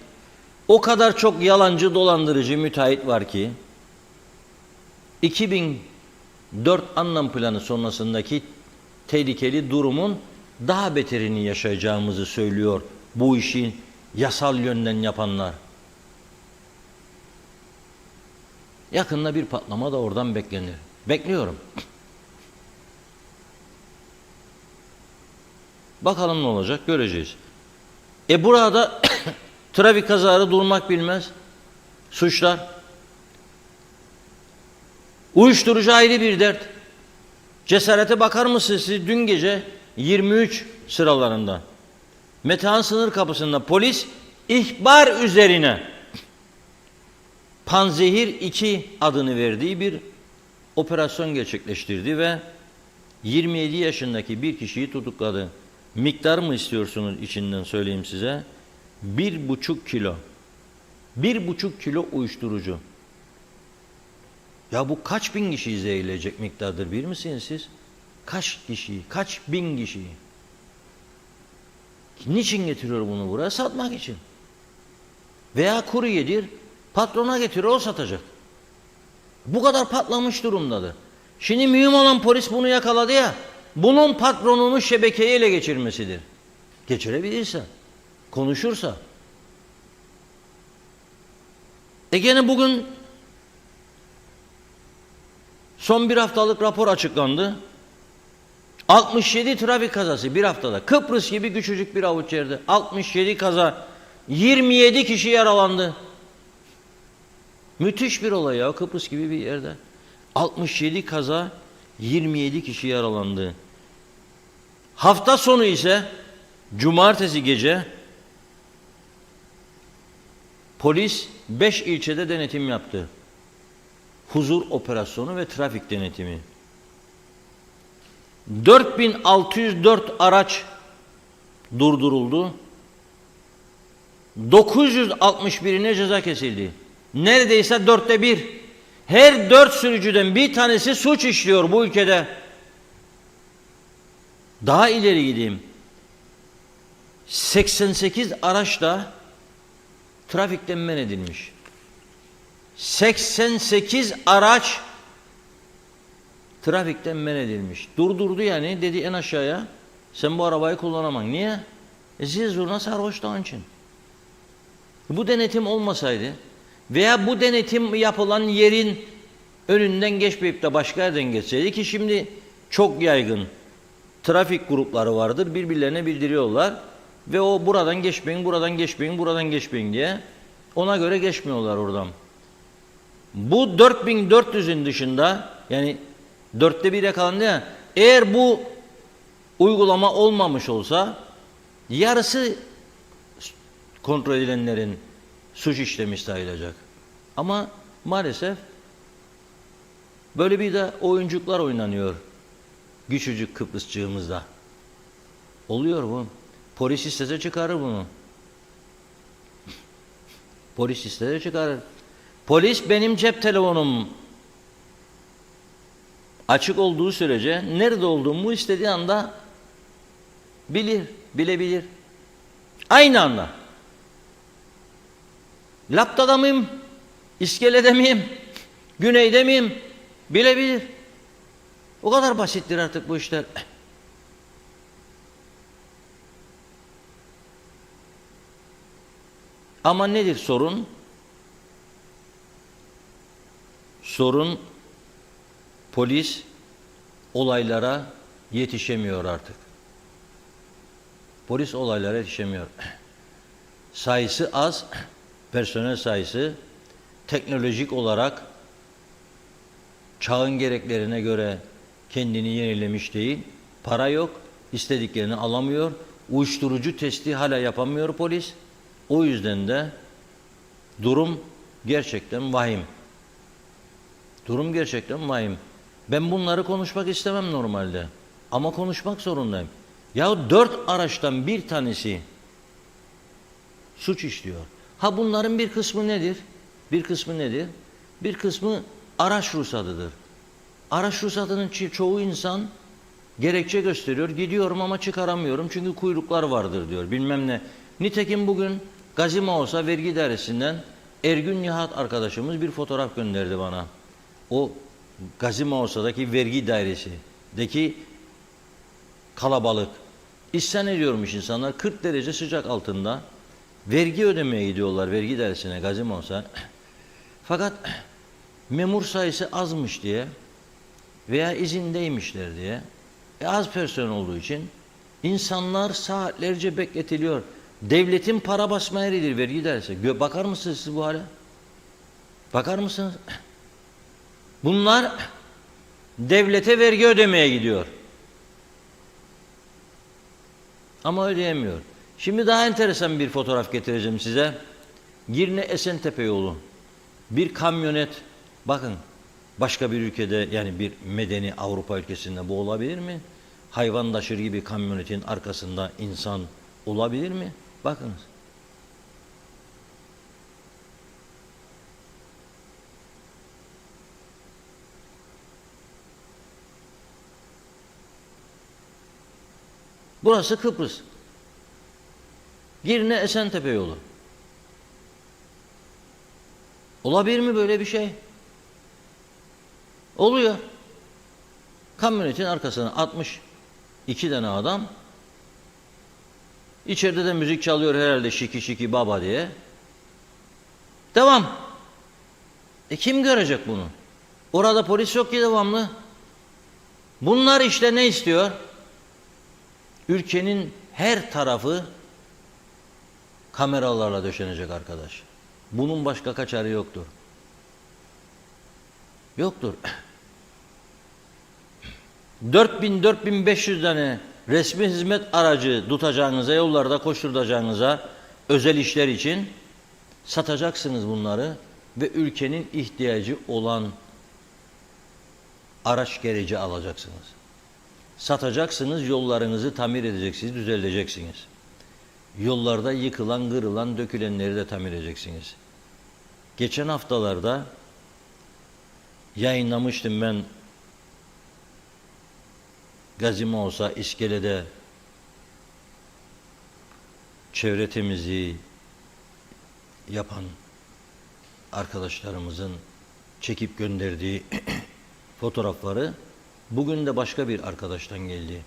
o kadar çok yalancı dolandırıcı müteahhit var ki 2004 anlam planı sonrasındaki tehlikeli durumun daha beterini yaşayacağımızı söylüyor bu işi yasal yönden yapanlar. Yakında bir patlama da oradan beklenir. Bekliyorum. Bakalım ne olacak, göreceğiz. Burada trafik kazaları durmak bilmez. Suçlar. Uyuşturucu ayrı bir dert. Cesarete bakar mısınız siz? Dün gece 23 sıralarında Metehan sınır kapısında polis ihbar üzerine Panzehir 2 adını verdiği bir operasyon gerçekleştirdi ve 27 yaşındaki bir kişiyi tutukladı. Miktar mı istiyorsunuz içinden söyleyeyim size? 1,5 kilo. 1,5 kilo uyuşturucu. Ya bu kaç bin kişiyi zehirleyecek miktardır bilir misiniz siz? Kaç kişiyi, kaç bin kişiyi? Niçin getiriyor bunu buraya? Satmak için. Veya kuryedir, patrona getiriyor, o satacak. Bu kadar patlamış durumdadır. Şimdi mühim olan polis bunu yakaladı ya, bunun patronunu şebekeyi ele geçirmesidir. Geçirebilirse, konuşursa. Gene bugün son bir haftalık rapor açıklandı. 67 trafik kazası bir haftada. Kıbrıs gibi küçücük bir avuç yerde. 67 kaza, 27 kişi yaralandı. Müthiş bir olay ya, Kıbrıs gibi bir yerde. 67 kaza, 27 kişi yaralandı. Hafta sonu ise cumartesi gece polis 5 ilçede denetim yaptı. Huzur operasyonu ve trafik denetimi. 4604 araç durduruldu. 961'ine ceza kesildi. Neredeyse 1/4. Her 4 sürücüden bir tanesi suç işliyor bu ülkede. Daha ileri gideyim. 88 araç da trafikten men edilmiş. 88 araç trafikten men edilmiş. Durdurdu yani, dedi en aşağıya sen bu arabayı kullanamam. Niye? Zil zurna sarhoştu onun için. Bu denetim olmasaydı veya bu denetim yapılan yerin önünden geçmeyip de başka yerden geçseydi, ki şimdi çok yaygın trafik grupları vardır, birbirlerine bildiriyorlar ve o buradan geçmeyin, buradan geçmeyin, buradan geçmeyin diye ona göre geçmiyorlar oradan. Bu 4400'ün dışında, yani 1/4 yakalandı ya, eğer bu uygulama olmamış olsa yarısı kontrol edilenlerin suç işlemiş sayılacak. Ama maalesef böyle bir de oyuncuklar oynanıyor küçücük Kıbrısçığımızda. Oluyor bu. Polis istese çıkarır bunu. Polis istese çıkarır. Polis benim cep telefonum açık olduğu sürece nerede olduğumu istediği anda bilebilir. Aynı anda. Lapta'da mıyım? İskelede miyim? Güneyde miyim? Bilebilir. O kadar basittir artık bu işler. Ama nedir sorun? Sorun polis olaylara yetişemiyor artık. Polis olaylara yetişemiyor. Sayısı az, personel sayısı teknolojik olarak çağın gereklerine göre kendini yenilemiş değil. Para yok, istediklerini alamıyor. Uyuşturucu testi hala yapamıyor polis. O yüzden de durum gerçekten vahim. Durum gerçekten vahim. Ben bunları konuşmak istemem normalde. Ama konuşmak zorundayım. Ya 4 araçtan bir tanesi suç işliyor. Ha bunların bir kısmı nedir? Bir kısmı nedir? Bir kısmı araç ruhsatıdır. Araç ruhsatının çoğu insan gerekçe gösteriyor. Gidiyorum ama çıkaramıyorum çünkü kuyruklar vardır diyor. Bilmem ne. Nitekim bugün Gazi Mausa Vergi Dairesi'nden Ergün Nihat arkadaşımız bir fotoğraf gönderdi bana. O Gazi Mausa'daki vergi dairesideki kalabalık. İsyan ediyormuş insanlar. 40 derece sıcak altında vergi ödemeye gidiyorlar vergi dairesine Gazi Mausa. Fakat memur sayısı azmış diye veya izindeymişler diye az personel olduğu için insanlar saatlerce bekletiliyor. Devletin para basma yeridir vergi dairesi. Bakar mısınız siz bu hale? Bakar mısınız? Bunlar devlete vergi ödemeye gidiyor. Ama ödeyemiyor. Şimdi daha enteresan bir fotoğraf getireceğim size. Girne Esentepe yolu. Bir kamyonet, bakın başka bir ülkede, yani bir medeni Avrupa ülkesinde bu olabilir mi? Hayvan taşır gibi kamyonetin arkasında insan olabilir mi? Bakınız. Burası Kıbrıs. Girne Esentepe yolu. Olabilir mi böyle bir şey? Oluyor. Kamyonetin arkasına 62 tane adam. İçeride de müzik çalıyor herhalde, şiki şiki baba diye. Devam. Kim görecek bunu? Orada polis yok ki devamlı. Bunlar işte ne istiyor? Ülkenin her tarafı kameralarla döşenecek arkadaş. Bunun başka kaçarı yoktur. Yoktur. 4000-4500 tane resmi hizmet aracı tutacağınıza, yollarda koşturacağınıza özel işler için Satacaksınız bunları ve ülkenin ihtiyacı olan araç gereci alacaksınız. Satacaksınız, yollarınızı tamir edeceksiniz, düzelteceksiniz. Yollarda yıkılan, kırılan, dökülenleri de tamir edeceksiniz. Geçen haftalarda yayınlamıştım ben Gazi Mausa İskele'de çevre temizliği yapan arkadaşlarımızın çekip gönderdiği fotoğrafları. Bugün de başka bir arkadaştan geldi.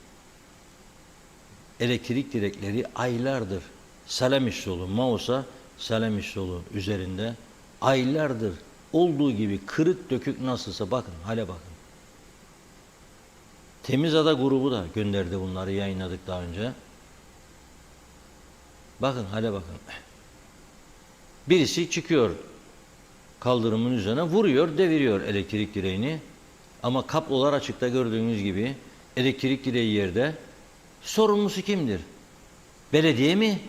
Elektrik direkleri aylardır Selamiş yolu, Mausa Selamiş yolu üzerinde aylardır olduğu gibi kırık dökük nasılsa bakın, hale bakın. Temiz Ada grubu da gönderdi bunları, yayınladık daha önce. Bakın, hale bakın. Birisi çıkıyor kaldırımın üzerine, vuruyor, deviriyor elektrik direğini. Ama kablolar açıkta gördüğünüz gibi, elektrik direği yerde. Sorumlusu kimdir? Belediye mi?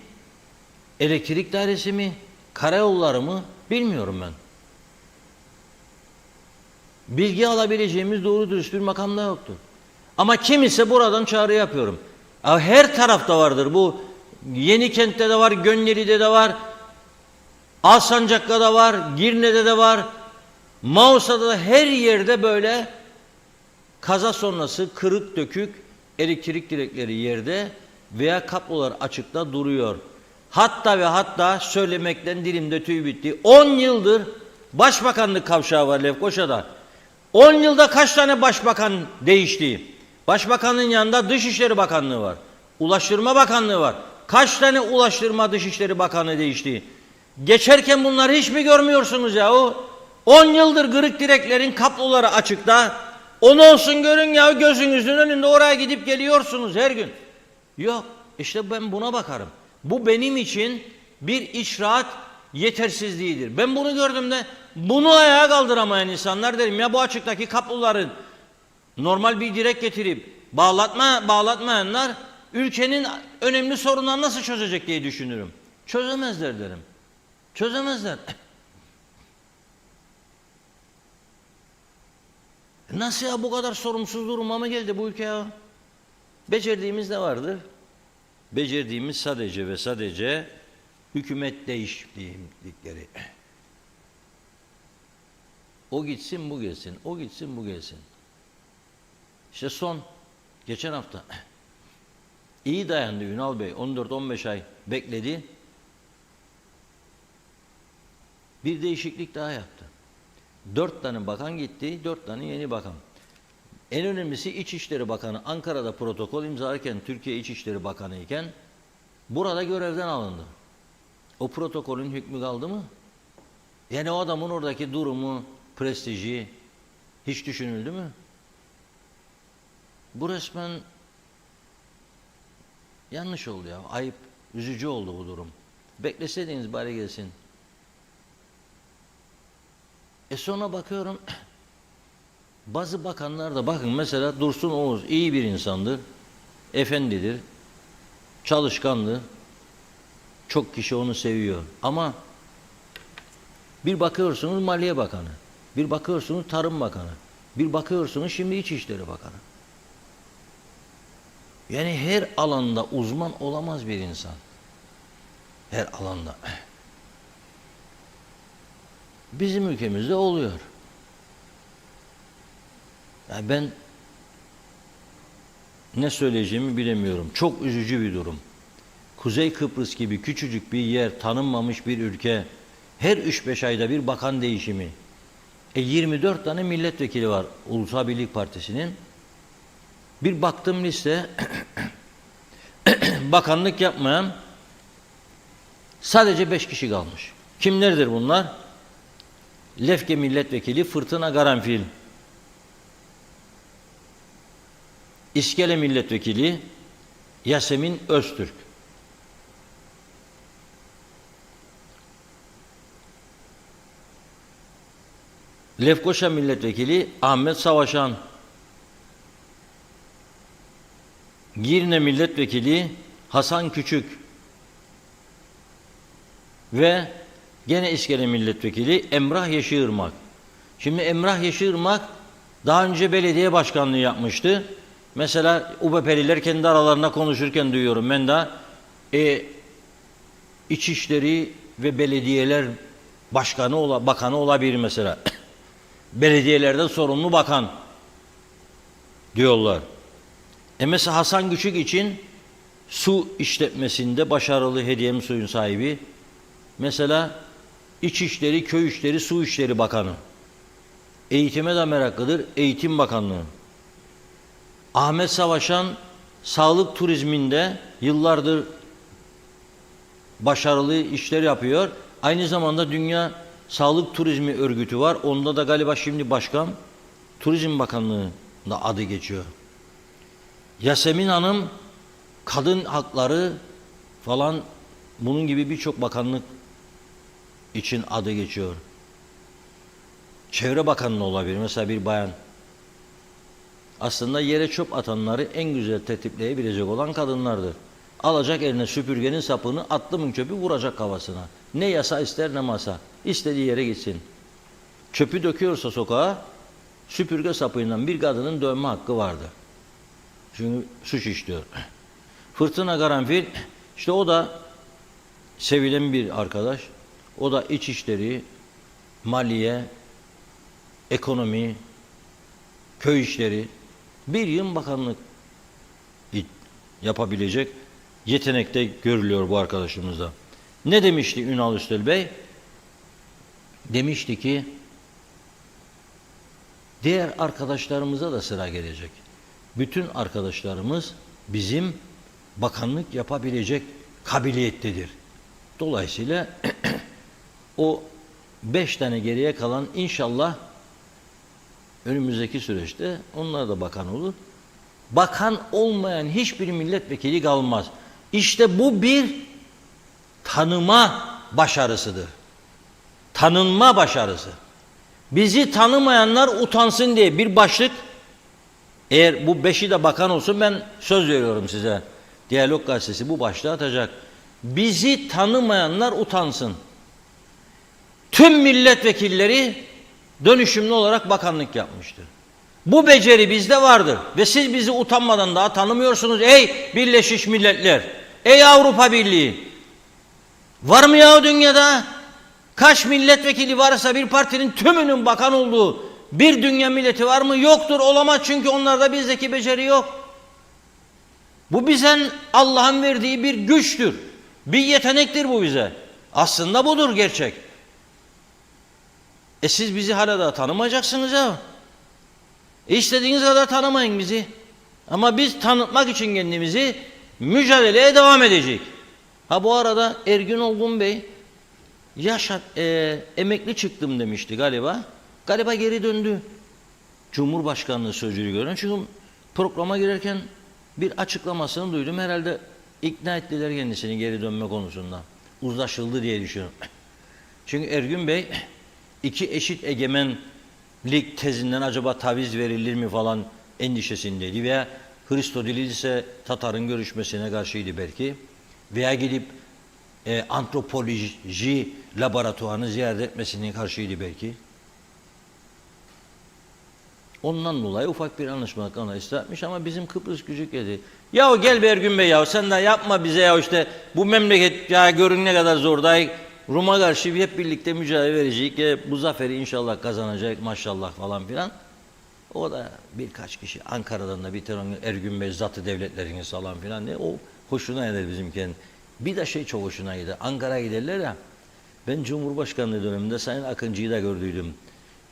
Elektrik dairesi mi? Karayolları mı? Bilmiyorum ben. Bilgi alabileceğimiz doğru dürüst bir makamda yoktur. Ama kim ise buradan çağrı yapıyorum. Her tarafta vardır bu. Yenikent'te de var, Gönyeli'de de var, Alsancak'ta da var, Girne'de de var, Mausa'da da, her yerde böyle kaza sonrası kırık dökük elektrik direkleri yerde veya kablolar açıkta duruyor. Hatta ve hatta söylemekten dilimde tüy bitti. 10 yıldır başbakanlık kavşağı var Lefkoşa'da. 10 yılda kaç tane başbakan değişti? Başbakanın yanında Dışişleri Bakanlığı var. Ulaştırma Bakanlığı var. Kaç tane Ulaştırma Dışişleri Bakanı değişti? Geçerken bunları hiç mi görmüyorsunuz yahu? 10 yıldır kırık direklerin kabloları açıkta. Onu olsun görün ya, gözünüzün önünde, oraya gidip geliyorsunuz her gün. Yok, işte ben buna bakarım. Bu benim için bir icraat yetersizliğidir. Ben bunu gördüğümde bunu ayağa kaldıramayan insanlar derim ya, bu açıktaki kabloların normal bir direk getirip bağlatmayanlar ülkenin önemli sorunlarını nasıl çözecek diye düşünürüm. Çözemezler derim. Çözemezler. Nasıl ya, bu kadar sorumsuz duruma mı geldi bu ülke ya? Becerdiğimiz de vardır. Becerdiğimiz sadece ve sadece hükümet değişiklikleri. O gitsin bu gelsin, o gitsin bu gelsin. İşte geçen hafta iyi dayandı Ünal Bey, 14-15 ay bekledi. Bir değişiklik daha yaptı. 4 tane bakan gitti, 4 tane yeni bakan. En önemlisi İçişleri Bakanı Ankara'da protokol imzalarken, Türkiye İçişleri Bakanı iken burada görevden alındı. O protokolün hükmü kaldı mı? Yani o adamın oradaki durumu, prestiji hiç düşünüldü mü? Bu resmen yanlış oldu ya. Ayıp, üzücü oldu bu durum. Bekleseydiniz bari gelsin. Sonra bakıyorum bazı bakanlar da, bakın mesela Dursun Oğuz iyi bir insandır, efendidir, çalışkandır, çok kişi onu seviyor. Ama bir bakıyorsunuz Maliye Bakanı, bir bakıyorsunuz Tarım Bakanı, bir bakıyorsunuz şimdi İçişleri Bakanı. Yani her alanda uzman olamaz bir insan. Her alanda. Bizim ülkemizde oluyor. Yani ben ne söyleyeceğimi bilemiyorum. Çok üzücü bir durum. Kuzey Kıbrıs gibi küçücük bir yer, tanınmamış bir ülke, her 3-5 ayda bir bakan değişimi. 24 tane milletvekili var Ulusal Birlik Partisi'nin. Bir baktım liste, bakanlık yapmayan sadece 5 kişi kalmış. Kimlerdir bunlar? Lefke Milletvekili Fırtına Karanfil, İskele Milletvekili Yasemin Öztürk, Lefkoşa Milletvekili Ahmet Savaşan, Girne Milletvekili Hasan Küçük ve Gene İskele Milletvekili Emrah Yeşilırmak. Şimdi Emrah Yeşilırmak daha önce belediye başkanlığı yapmıştı. Mesela UBP'liler kendi aralarında konuşurken duyuyorum ben de İçişleri ve Belediyeler bakanı olabilir mesela. Belediyelerden sorumlu bakan diyorlar. Mesela Hasan Küçük için su işletmesinde başarılı, Hediyem Suyun sahibi. Mesela İçişleri, Köy İşleri, Su İşleri Bakanı. Eğitime de meraklıdır, Eğitim Bakanlığı. Ahmet Savaşan sağlık turizminde yıllardır başarılı işler yapıyor. Aynı zamanda Dünya Sağlık Turizmi Örgütü var. Onda da galiba şimdi başkan, Turizm Bakanlığı'nda adı geçiyor. Yasemin Hanım kadın hakları falan bunun gibi birçok bakanlık için adı geçiyor. Çevre Bakanlığı olabilir mesela bir bayan. Aslında yere çöp atanları en güzel tertipleyebilecek olan kadınlardır. Alacak eline süpürgenin sapını, attı mı çöpü vuracak kafasına. Ne yasa ister ne masa. İstediği yere gitsin. Çöpü döküyorsa sokağa süpürge sapıyla bir kadının dövme hakkı vardı. Çünkü suç işliyor. Fırtına Karanfil, işte o da sevilen bir arkadaş. O da İçişleri, Maliye, Ekonomi, Köy İşleri, bir yıl bakanlık yapabilecek yetenekte görülüyor bu arkadaşımızda. Ne demişti Ünal Üstel Bey? Demişti ki diğer arkadaşlarımıza da sıra gelecek. Bütün arkadaşlarımız bizim bakanlık yapabilecek kabiliyettedir. Dolayısıyla o 5 tane geriye kalan inşallah önümüzdeki süreçte onlar da bakan olur. Bakan olmayan hiçbir milletvekili kalmaz. İşte bu bir tanıma başarısıdır. Tanınma başarısı. Bizi tanımayanlar utansın diye bir başlık, eğer bu 5'i de bakan olsun, ben söz veriyorum size. Diyalog Gazetesi bu başlığı atacak. Bizi tanımayanlar utansın. Tüm milletvekilleri dönüşümlü olarak bakanlık yapmıştır. Bu beceri bizde vardır ve siz bizi utanmadan daha tanımıyorsunuz. Ey Birleşmiş Milletler, ey Avrupa Birliği, var mı ya dünyada? Kaç milletvekili varsa bir partinin tümünün bakan olduğu bir dünya milleti var mı? Yoktur, olamaz, çünkü onlarda bizdeki beceri yok. Bu bize Allah'ın verdiği bir güçtür, bir yetenektir bu bize. Aslında budur gerçek. Siz bizi hala da tanımayacaksınız ya. İstediğiniz kadar tanımayın bizi. Ama biz tanıtmak için kendimizi mücadeleye devam edecek. Ha bu arada Ergün Olgun Bey emekli çıktım demişti galiba. Galiba geri döndü. Cumhurbaşkanlığı sözcüğü gören. Çünkü programa girerken bir açıklamasını duydum. Herhalde ikna ettiler kendisini geri dönme konusunda. Uzlaşıldı diye düşünüyorum. Çünkü Ergün Bey iki eşit egemenlik tezinden acaba taviz verilir mi falan endişesindeydi veya Hristodiliz ise Tatar'ın görüşmesine karşıydı belki veya gidip antropoloji laboratuvarını ziyaret etmesine karşıydı belki. Ondan dolayı ufak bir anlaşmalık anlayışı etmiş ama bizim Kıbrıs gücük yedi. Ya gel be Ergün Bey ya, sen de yapma bize ya, işte bu memleket ya görün ne kadar zordayız. Rum'a karşı hep birlikte mücadele verecek. Bu zaferi inşallah kazanacak maşallah falan filan. O da birkaç kişi Ankara'dan da bir tane Ergün Bey zatı devletleriniz falan filan diye, o hoşuna gider bizimkinin. Bir de şey çok hoşuna gider. Ankara'ya giderler ya. Ben Cumhurbaşkanlığı döneminde Sayın Akıncı'yı da gördüydüm.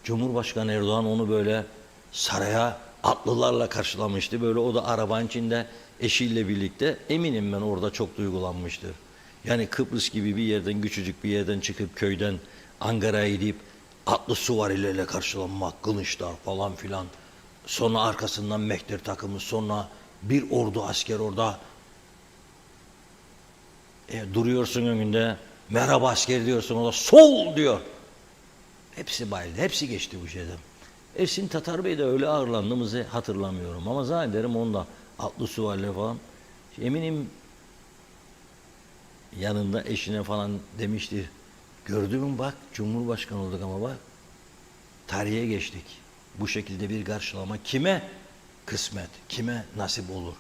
Cumhurbaşkanı Erdoğan onu böyle saraya atlılarla karşılamıştı. Böyle o da arabanın içinde eşiyle birlikte. Eminim ben orada çok duygulanmıştır. Yani Kıbrıs gibi bir yerden, küçücük bir yerden çıkıp köyden Ankara'ya gidip atlı suvarilerle karşılanmak, kılıçlar falan filan. Sonra arkasından mehter takımı, sonra bir ordu asker orada. Duruyorsun önünde, merhaba asker diyorsun, o da sol diyor. Hepsi bayıldı, hepsi geçti bu şeyden. Ersin Tatar Bey de öyle ağırlandığımızı hatırlamıyorum ama zannederim onda atlı suvariler falan. Eminim yanında eşine falan demiştir, Gördün mü bak, Cumhurbaşkanı olduk ama bak, tarihe geçtik. Bu şekilde bir karşılama kime kısmet, kime nasip olur?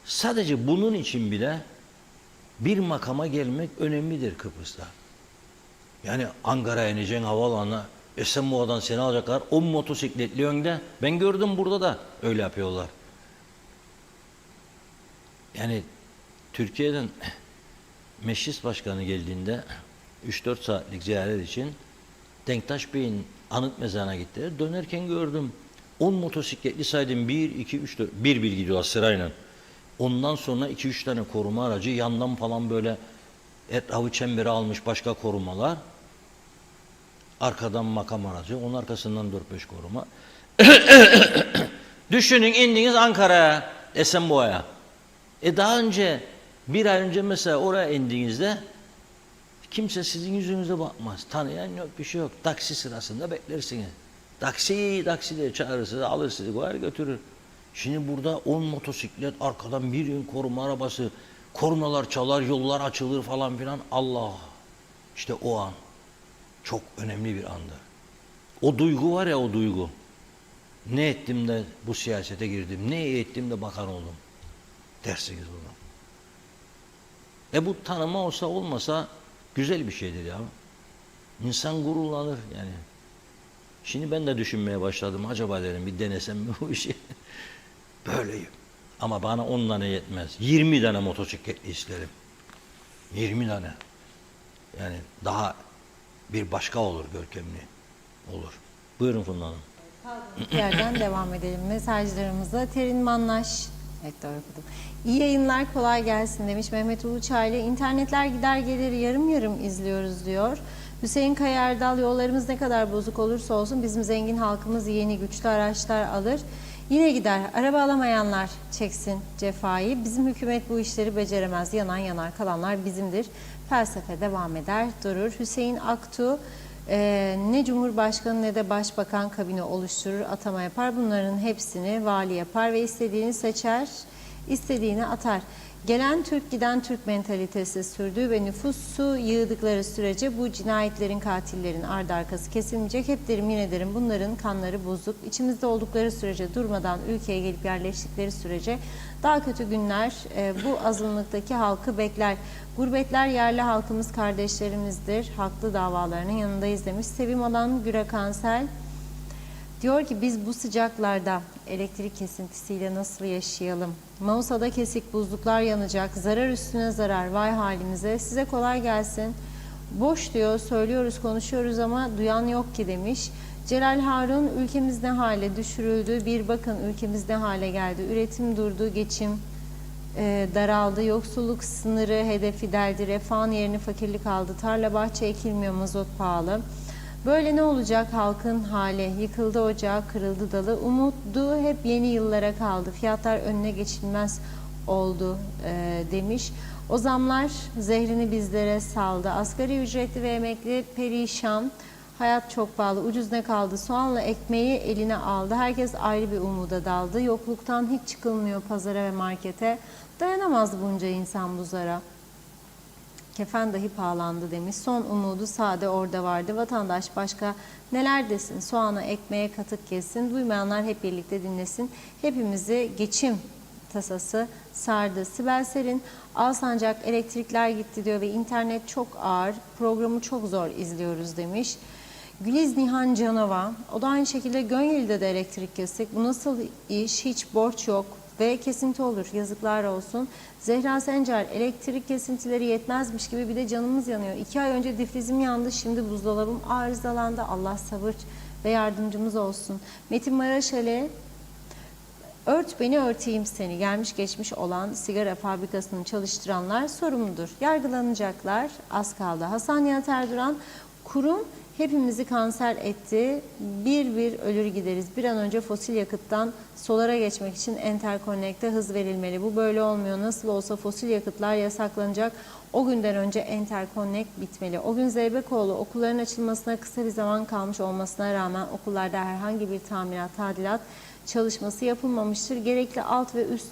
Sadece bunun için bile bir makama gelmek önemlidir Kıbrıs'ta. Yani Ankara'ya ineceksin havaalanına, Esenboğa'dan seni alacaklar, 10 motosikletli önde. Ben gördüm, burada da öyle yapıyorlar. Yani Türkiye'den meclis başkanı geldiğinde 3-4 saatlik ziyaret için Denktaş Bey'in anıt mezarına gittiler. Dönerken gördüm. 10 motosikletli saydım. 1, 2, 3, 4. Bir gidiyorlar sırayla. Ondan sonra 2-3 tane koruma aracı. Yandan falan böyle etrafı çembere almış başka korumalar. Arkadan makam aracı. Onun arkasından 4-5 koruma. Düşünün, indiniz Ankara'ya, Esenboğa'ya. Daha önce, bir ay önce mesela oraya indiğinizde kimse sizin yüzünüze bakmaz. Tanıyan yok, bir şey yok. Taksi sırasında beklersiniz. Taksi diye çağırır sizi, alır sizi, koyar götürür. Şimdi burada 10 motosiklet, arkadan bir yön koruma arabası, kornalar çalar, yollar açılır falan filan. Allah! İşte o an çok önemli bir andır. O duygu var ya, o duygu. Ne ettim de bu siyasete girdim, ne ettim de bakan oldum dersiniz bunu. Bu tanıma olsa olmasa güzel bir şeydir ya. İnsan gururlanır yani. Şimdi ben de düşünmeye başladım. Acaba dedim bir denesem mi bu işi? Böyleyim. Ama bana 10 tane yetmez. 20 tane motosiklet isterim. 20 tane. Yani daha bir başka olur, görkemli olur. Buyurun Funda Hanım. Yerden devam edelim. Mesajlarımıza Terin Manlaş. Evet, doğru okudum. İyi yayınlar, kolay gelsin demiş Mehmet Uluçaylı. İnternetler gider gelir yarım yarım izliyoruz diyor. Hüseyin Kaya Erdal, yollarımız ne kadar bozuk olursa olsun bizim zengin halkımız yeni güçlü araçlar alır. Yine gider. Araba alamayanlar çeksin cefayı. Bizim hükümet bu işleri beceremez. Yanan yanar, kalanlar bizimdir. Felsefe devam eder, durur. Hüseyin Aktu, ne Cumhurbaşkanı ne de Başbakan kabine oluşturur, atama yapar. Bunların hepsini vali yapar ve istediğini seçer, istediğini atar. Gelen Türk giden Türk mentalitesi sürdüğü ve nüfusu yığdıkları sürece bu cinayetlerin, katillerin ardı arkası kesilmeyecek. Hep derim yine derim, bunların kanları bozuk. İçimizde oldukları sürece, durmadan ülkeye gelip yerleştikleri sürece daha kötü günler bu azınlıktaki halkı bekler. Gurbetler yerli halkımız kardeşlerimizdir. Haklı davalarının yanındayız demiş. Sevim Alan Güre Kansel diyor ki biz bu sıcaklarda elektrik kesintisiyle nasıl yaşayalım? Mausa'da kesik, buzluklar yanacak, zarar üstüne zarar, vay halimize. Size kolay gelsin. Boş diyor, söylüyoruz, konuşuyoruz ama duyan yok ki demiş. Celal Harun, ülkemiz ne hale düşürüldü, bir bakın ülkemiz ne hale geldi. Üretim durdu, geçim daraldı, yoksulluk sınırı hedefi deldi, refahın yerini fakirlik aldı, tarla bahçe ekilmiyor, mazot pahalı. Böyle ne olacak halkın hali? Yıkıldı ocağı, kırıldı dalı. Umutlu hep yeni yıllara kaldı. Fiyatlar önüne geçilmez oldu demiş. O zamlar zehrini bizlere saldı. Asgari ücretli ve emekli perişan. Hayat çok pahalı. Ucuz ne kaldı? Soğanla ekmeği eline aldı. Herkes ayrı bir umuda daldı. Yokluktan hiç çıkılmıyor pazara ve markete. Dayanamaz bunca insan bu zara. Kefen dahi pahalandı demiş. Son umudu sade orada vardı. Vatandaş başka neler desin? Soğana, ekmeğe katık kessin. Duymayanlar hep birlikte dinlesin. Hepimizi geçim tasası sardı. Sibel Serin, Alsancak elektrikler gitti diyor ve internet çok ağır. Programı çok zor izliyoruz demiş. Güliz Nihan Canova, o da aynı şekilde Gönyeli'de de elektrik kesik. Bu nasıl iş? Hiç borç yok ve kesinti olur. Yazıklar olsun. Zehra Sencer, elektrik kesintileri yetmezmiş gibi bir de canımız yanıyor. 2 ay önce difrizim yandı, şimdi buzdolabım arızalandı. Allah sabır ve yardımcımız olsun. Metin Maraşale, ört beni örteyim seni. Gelmiş geçmiş olan sigara fabrikasını çalıştıranlar sorumludur. Yargılanacaklar. Az kaldı. Hasan Nihat Erduran, kurum hepimizi kanser etti. Bir ölür gideriz. Bir an önce fosil yakıttan solara geçmek için Enterconnect'e hız verilmeli. Bu böyle olmuyor. Nasıl olsa fosil yakıtlar yasaklanacak. O günden önce Enterconnect bitmeli. O gün Zeybekoğlu okulların açılmasına kısa bir zaman kalmış olmasına rağmen okullarda herhangi bir tamirat, tadilat çalışması yapılmamıştır. Gerekli alt ve üst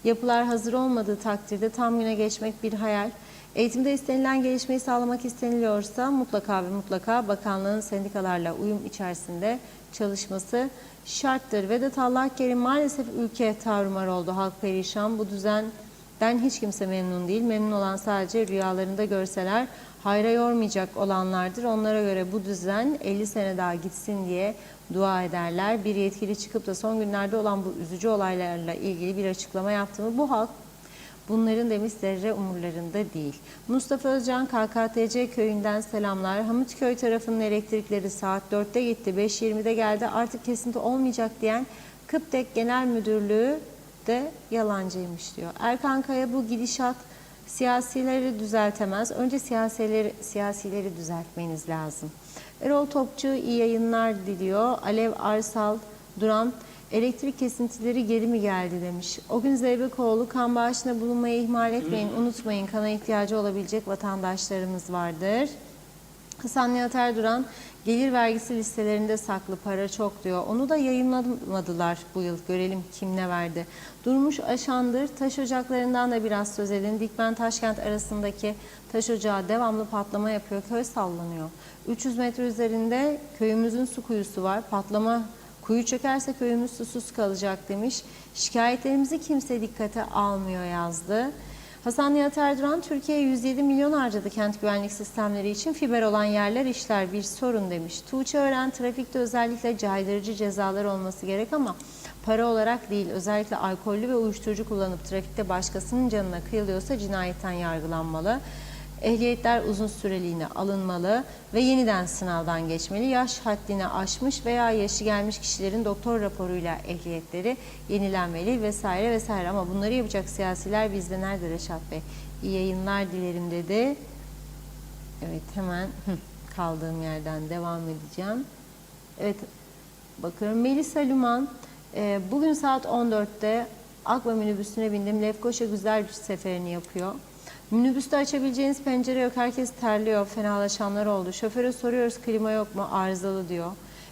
yapılar hazır olmadığı takdirde tam güne geçmek bir hayal. Eğitimde istenilen gelişmeyi sağlamak isteniliyorsa mutlaka ve mutlaka bakanlığın sendikalarla uyum içerisinde çalışması şarttır. Vedat Allahkerim, maalesef ülke tarumar oldu, halk perişan. Bu düzenden hiç kimse memnun değil. Memnun olan sadece rüyalarında görseler hayra yormayacak olanlardır. Onlara göre bu düzen 50 sene daha gitsin diye dua ederler. Bir yetkili çıkıp da son günlerde olan bu üzücü olaylarla ilgili bir açıklama yaptı mı? Bu halk bunların demiş zerre umurlarında değil. Mustafa Özcan KKTC köyünden selamlar. Hamıtköy tarafının elektrikleri saat 4'te gitti, 5.20'de geldi. Artık kesinti olmayacak diyen Kıptek Genel Müdürlüğü de yalancıymış diyor. Erkan Kaya, bu gidişat siyasileri düzeltemez. Önce siyasileri düzeltmeniz lazım. Erol Topçu iyi yayınlar diliyor. Alev Arsal Duran, elektrik kesintileri geri mi geldi demiş. O gün Zeybekoğlu, kan bağışına bulunmayı ihmal etmeyin, unutmayın, kana ihtiyacı olabilecek vatandaşlarımız vardır. Hasan Nihat Erduran, gelir vergisi listelerinde saklı para çok diyor. Onu da yayınlamadılar bu yıl. Görelim kim ne verdi. Durmuş Aşandır, taş ocaklarından da biraz söz edin. Dikmen Taşkent arasındaki taş ocağı devamlı patlama yapıyor. Köy sallanıyor. 300 metre üzerinde köyümüzün su kuyusu var. Patlama, kuyu çökerse köyümüz susuz kalacak demiş. Şikayetlerimizi kimse dikkate almıyor yazdı. Hasan Nihat Erduran, Türkiye 107 milyon harcadı kent güvenlik sistemleri için. Fiber olan yerler işler bir sorun demiş. Tuğçe Ören, trafikte özellikle caydırıcı cezalar olması gerek ama para olarak değil. Özellikle alkollü ve uyuşturucu kullanıp trafikte başkasının canına kıyılıyorsa cinayetten yargılanmalı. Ehliyetler uzun süreliğine alınmalı ve yeniden sınavdan geçmeli. Yaş haddini aşmış veya yaşı gelmiş kişilerin doktor raporuyla ehliyetleri yenilenmeli vesaire vesaire. Ama bunları yapacak siyasiler bizde nerede Reşat Bey? İyi yayınlar dilerim dedi. Evet, hemen kaldığım yerden devam edeceğim. Evet, bakıyorum. Melisa Luman, bugün saat 14'te Akba minibüsüne bindim. Lefkoşa güzel bir seferini yapıyor. Minibüste açabileceğiniz pencere yok. Herkes terliyor. Fenalaşanlar oldu. Şoföre soruyoruz, klima yok mu? Arızalı diyor.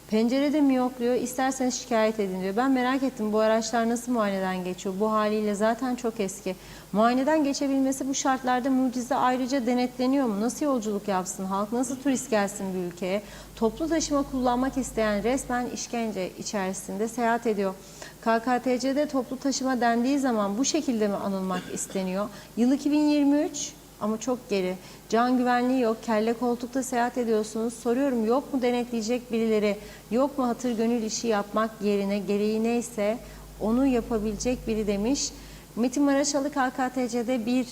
Pencerede mi yok diyor. İsterseniz şikayet edin diyor. Ben merak ettim, bu araçlar nasıl muayeneden geçiyor? Bu haliyle zaten çok eski. Muayeneden geçebilmesi bu şartlarda mucize. Ayrıca denetleniyor mu? Nasıl yolculuk yapsın halk? Nasıl turist gelsin bir ülkeye? Toplu taşıma kullanmak isteyen resmen işkence içerisinde seyahat ediyor. KKTC'de toplu taşıma dendiği zaman bu şekilde mi anılmak isteniyor? Yıl 2023 ama çok geri. Can güvenliği yok. Kelle koltukta seyahat ediyorsunuz. Soruyorum, yok mu denetleyecek birileri? Yok mu hatır gönül işi yapmak yerine gereği neyse onu yapabilecek biri demiş. Metin Maraşalı, KKTC'de bir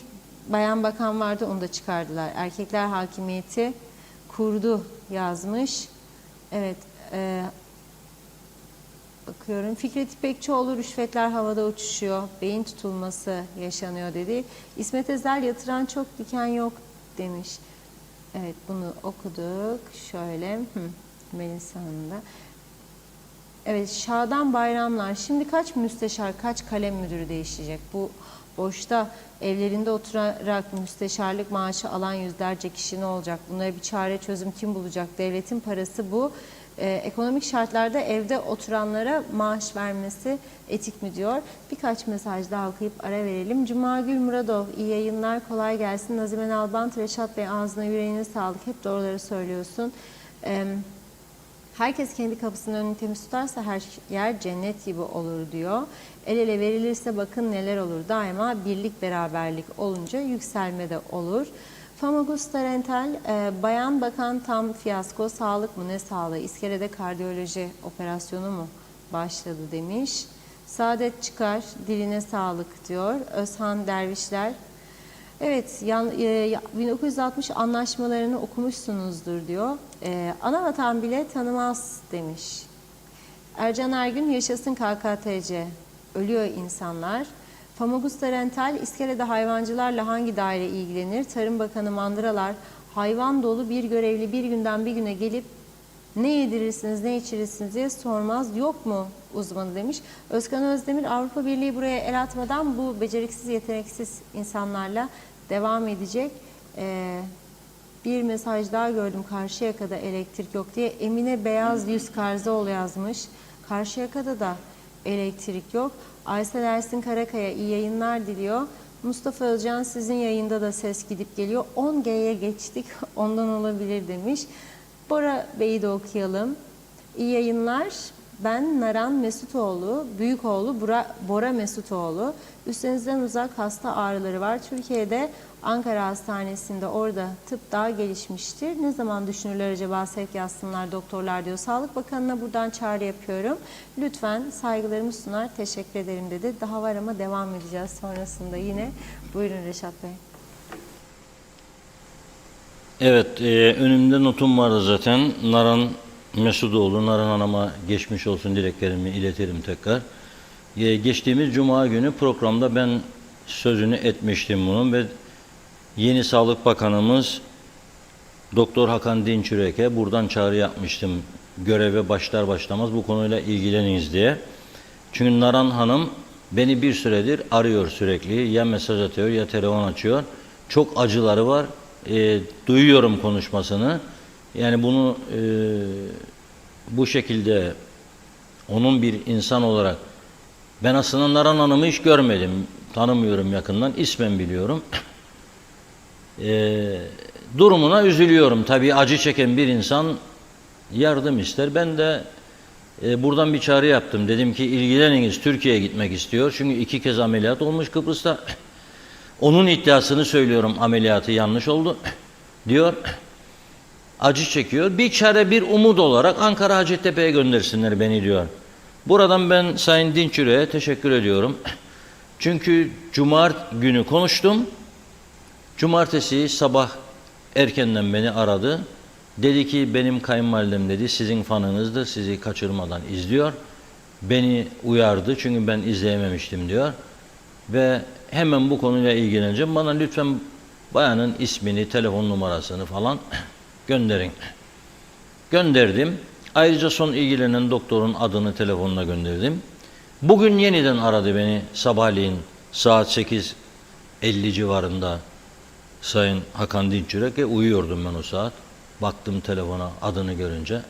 bayan bakan vardı, onu da çıkardılar. Erkekler hakimiyeti kurdu yazmış. Evet. Bakıyorum. Fikret İpekçioğlu, rüşvetler havada uçuşuyor. Beyin tutulması yaşanıyor dedi. İsmet Ezel, yatıran çok diken yok demiş. Evet, bunu okuduk. Şöyle. Melisa'nın da. Evet, Şadan Bayramlar. Şimdi kaç müsteşar, kaç kalem müdürü değişecek? Bu boşta evlerinde oturarak müsteşarlık maaşı alan yüzlerce kişi ne olacak? Bunlara bir çare, çözüm kim bulacak? Devletin parası bu. Ekonomik şartlarda evde oturanlara maaş vermesi etik mi diyor. Birkaç mesaj daha okuyup ara verelim. Cumagül Muradov, iyi yayınlar, kolay gelsin. Nazime Nalbant, Reşat Bey, ağzına yüreğine sağlık. Hep doğruları söylüyorsun. Herkes kendi kapısının önünü temiz tutarsa her yer cennet gibi olur diyor. El ele verilirse bakın neler olur. Daima birlik beraberlik olunca yükselme de olur. Famagusta Rental, bayan bakan tam fiyasko, sağlık mı ne sağlığı, iskelede kardiyoloji operasyonu mu başladı demiş. Saadet Çıkar, diline sağlık diyor. Özhan Dervişler, evet 1960 anlaşmalarını okumuşsunuzdur diyor. Anavatan bile tanımaz demiş. Ercan Ergün, yaşasın KKTC, ölüyor insanlar. Famagusta Rental, iskelede hayvancılarla hangi daire ilgilenir? Tarım Bakanı mandıralar, hayvan dolu bir görevli bir günden bir güne gelip ne yedirirsiniz, ne içirirsiniz diye sormaz. Yok mu uzmanı demiş. Özkan Özdemir, Avrupa Birliği buraya el atmadan bu beceriksiz, yeteneksiz insanlarla devam edecek. Bir mesaj daha gördüm. Karşıyaka'da elektrik yok diye. Emine Beyaz Yüz Karzoğlu yazmış. Karşıyaka'da da elektrik yok. Aysel Ersin Karakaya iyi yayınlar diliyor. Mustafa Özcan, sizin yayında da ses gidip geliyor. 10G'ye geçtik, ondan olabilir demiş. Bora Bey'i de okuyalım. İyi yayınlar. Ben Naran Mesutoğlu, büyük oğlu Bora Mesutoğlu. Üstünüzden uzak hasta ağrıları var. Türkiye'de Ankara Hastanesi'nde orada tıp daha gelişmiştir. Ne zaman düşünürler acaba sevk yazsınlar doktorlar diyor. Sağlık Bakanı'na buradan çağrı yapıyorum. Lütfen saygılarımı sunar, teşekkür ederim dedi. Daha var ama devam edeceğiz sonrasında yine. Buyurun Reşat Bey. Evet, önümde notum vardı zaten. Naran Mesudoğlu, Naran Hanım'a geçmiş olsun dileklerimi iletirim tekrar. Geçtiğimiz Cuma günü programda ben sözünü etmiştim bunun ve yeni Sağlık Bakanımız Doktor Hakan Dinçürek'e buradan çağrı yapmıştım. Göreve başlar başlamaz bu konuyla ilgileniniz diye. Çünkü Naran Hanım beni bir süredir arıyor sürekli. Ya mesaj atıyor ya telefon açıyor. Çok acıları var. Duyuyorum konuşmasını. Yani bunu bu şekilde onun bir insan olarak ben aslında Naran Hanım'ı hiç görmedim. Tanımıyorum yakından. İsmen biliyorum. Durumuna üzülüyorum. Tabii acı çeken bir insan yardım ister. Ben de buradan bir çağrı yaptım. Dedim ki ilgileniniz, Türkiye'ye gitmek istiyor. Çünkü 2 kez ameliyat olmuş Kıbrıs'ta. Onun iddiasını söylüyorum, ameliyatı yanlış oldu diyor. Acı çekiyor. Bir çare, bir umut olarak Ankara Hacettepe'ye göndersinler beni diyor. Buradan ben Sayın Dinçürek'e teşekkür ediyorum. Çünkü Cuma günü konuştum. Cumartesi sabah erkenden beni aradı. Dedi ki benim kayınvalidem dedi sizin fanınızdır, sizi kaçırmadan izliyor. Beni uyardı çünkü ben izleyememiştim diyor. Ve hemen bu konuyla ilgileneceğim. Bana lütfen bayanın ismini, telefon numarasını falan gönderin. Gönderdim. Ayrıca son ilgilenen doktorun adını telefonuna gönderdim. Bugün yeniden aradı beni sabahleyin saat 8:50 civarında Sayın Hakan Dinçürek. Uyuyordum ben o saat. Baktım telefona adını görünce.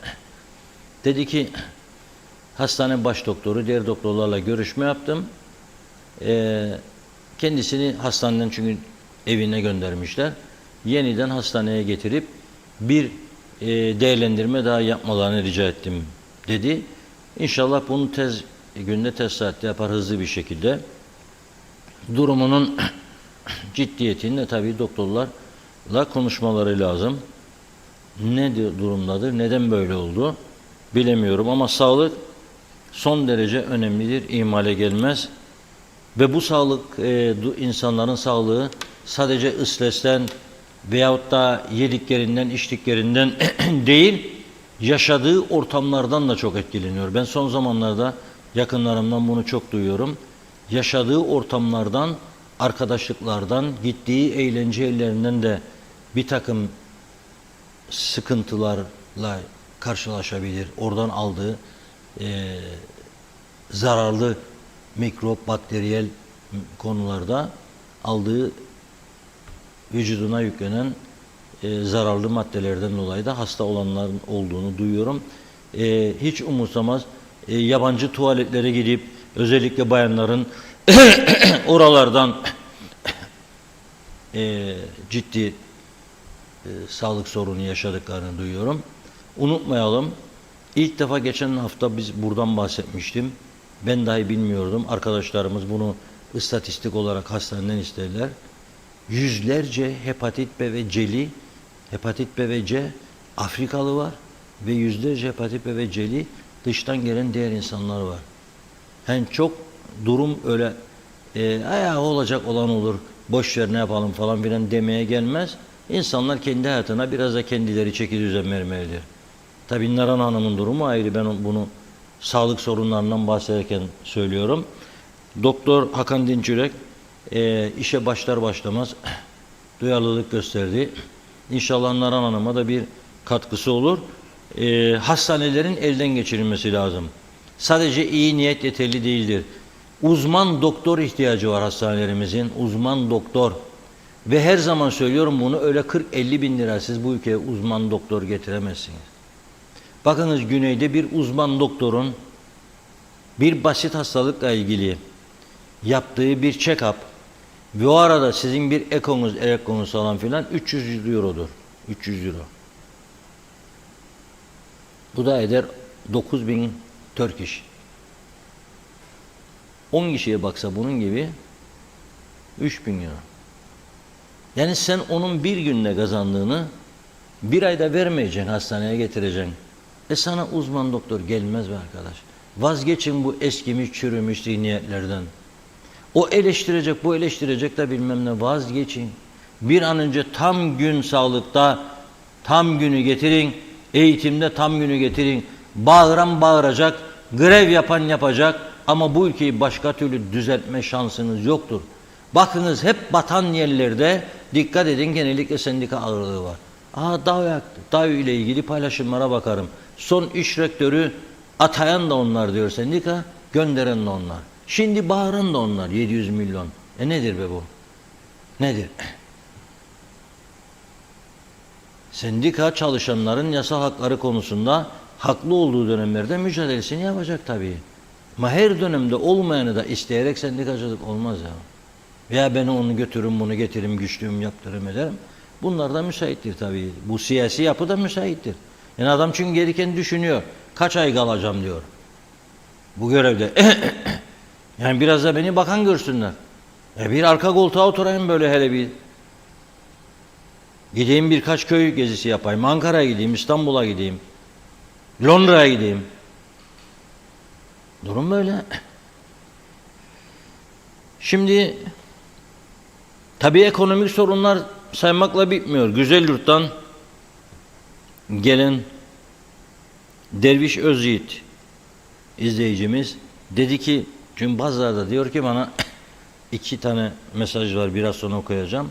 Dedi ki hastane baş doktoru diğer doktorlarla görüşme yaptım. Kendisini hastaneden çünkü evine göndermişler. Yeniden hastaneye getirip bir değerlendirme daha yapmalarını rica ettim dedi. İnşallah bunu tez günde tez saatte yapar hızlı bir şekilde. Durumunun ciddiyetini de tabii doktorlarla konuşmaları lazım. Ne durumdadır, neden böyle oldu bilemiyorum ama sağlık son derece önemlidir, ihmale gelmez. Ve bu sağlık, insanların sağlığı sadece stresten veyahut da yediklerinden, içtiklerinden değil, yaşadığı ortamlardan da çok etkileniyor. Ben son zamanlarda yakınlarımdan bunu çok duyuyorum. Yaşadığı ortamlardan, arkadaşlıklardan, gittiği eğlence yerlerinden de bir takım sıkıntılarla karşılaşabilir. Oradan aldığı zararlı mikrop, bakteriyel konularda aldığı vücuduna yüklenen zararlı maddelerden dolayı da hasta olanların olduğunu duyuyorum. Hiç umursamaz yabancı tuvaletlere gidip özellikle bayanların oralardan ciddi sağlık sorunu yaşadıklarını duyuyorum. Unutmayalım. İlk defa geçen hafta biz buradan bahsetmiştim. Ben dahi bilmiyordum. Arkadaşlarımız bunu istatistik olarak hastaneden istediler. Yüzlerce hepatit B ve C Afrikalı var ve yüzlerce hepatit B ve C'li dıştan gelen diğer insanlar var. Yani çok durum öyle olacak olan olur, boş ver ne yapalım falan filan demeye gelmez. İnsanlar kendi hayatına biraz da kendileri çeki düzen vermelidir. Tabii Naran Hanım'ın durumu ayrı. Ben bunu sağlık sorunlarından bahsederken söylüyorum. Doktor Hakan Dinçürek işe başlar başlamaz duyarlılık gösterdi. İnşallah Naran Hanım'a da bir katkısı olur. Hastanelerin elden geçirilmesi lazım. Sadece iyi niyet yeterli değildir. Uzman doktor ihtiyacı var hastanelerimizin. Uzman doktor. Ve her zaman söylüyorum bunu, öyle 40-50 bin lira siz bu ülkeye uzman doktor getiremezsiniz. Bakınız güneyde bir uzman doktorun bir basit hastalıkla ilgili yaptığı bir check-up Ve o arada sizin bir ekonuz, elektronunuz falan filan 300 eurodur. 300 euro. Bu da eder 9000 Turkish. 10 kişiye baksa bunun gibi 3000 euro. Yani sen onun bir günde kazandığını bir ayda vermeyeceksin, hastaneye getireceksin. Sana uzman doktor gelmez be arkadaş. Vazgeçin bu eskimiş, çürümüş zihniyetlerden. O eleştirecek, bu eleştirecek de bilmem ne, vazgeçin. Bir an önce tam gün sağlıkta tam günü getirin, eğitimde tam günü getirin. Bağıran bağıracak, grev yapan yapacak ama bu ülkeyi başka türlü düzeltme şansınız yoktur. Bakınız hep batan yerlerde dikkat edin, genellikle sendika ağırlığı var. DAV ile ilgili paylaşımlara bakarım. Son iş rektörü atayan da onlar diyor sendika, gönderen de onlar. Şimdi bağıran da onlar, 700 milyon. Nedir be bu? Nedir? Sendika çalışanların yasal hakları konusunda haklı olduğu dönemlerde mücadelesini yapacak tabii. Ama her dönemde olmayanı da isteyerek sendikacılık olmaz ya. Veya ben onu götürürüm, bunu getiririm, güçlüğüm yaptırım ederim. Bunlar da müsaittir tabii. Bu siyasi yapı da müsaittir. Yani adam çünkü gereken düşünüyor. Kaç ay kalacağım diyor. Bu görevde. Yani biraz da beni bakan görsünler. Bir arka koltuğa oturayım böyle hele bir. Gideyim birkaç köy gezisi yapayım. Ankara'ya gideyim, İstanbul'a gideyim. Londra'ya gideyim. Durum böyle. Şimdi tabii ekonomik sorunlar saymakla bitmiyor. Güzelyurt'tan gelen Derviş Özyiğit izleyicimiz dedi ki, çünkü bazıları da diyor ki bana 2 tane mesaj var, biraz sonra okuyacağım.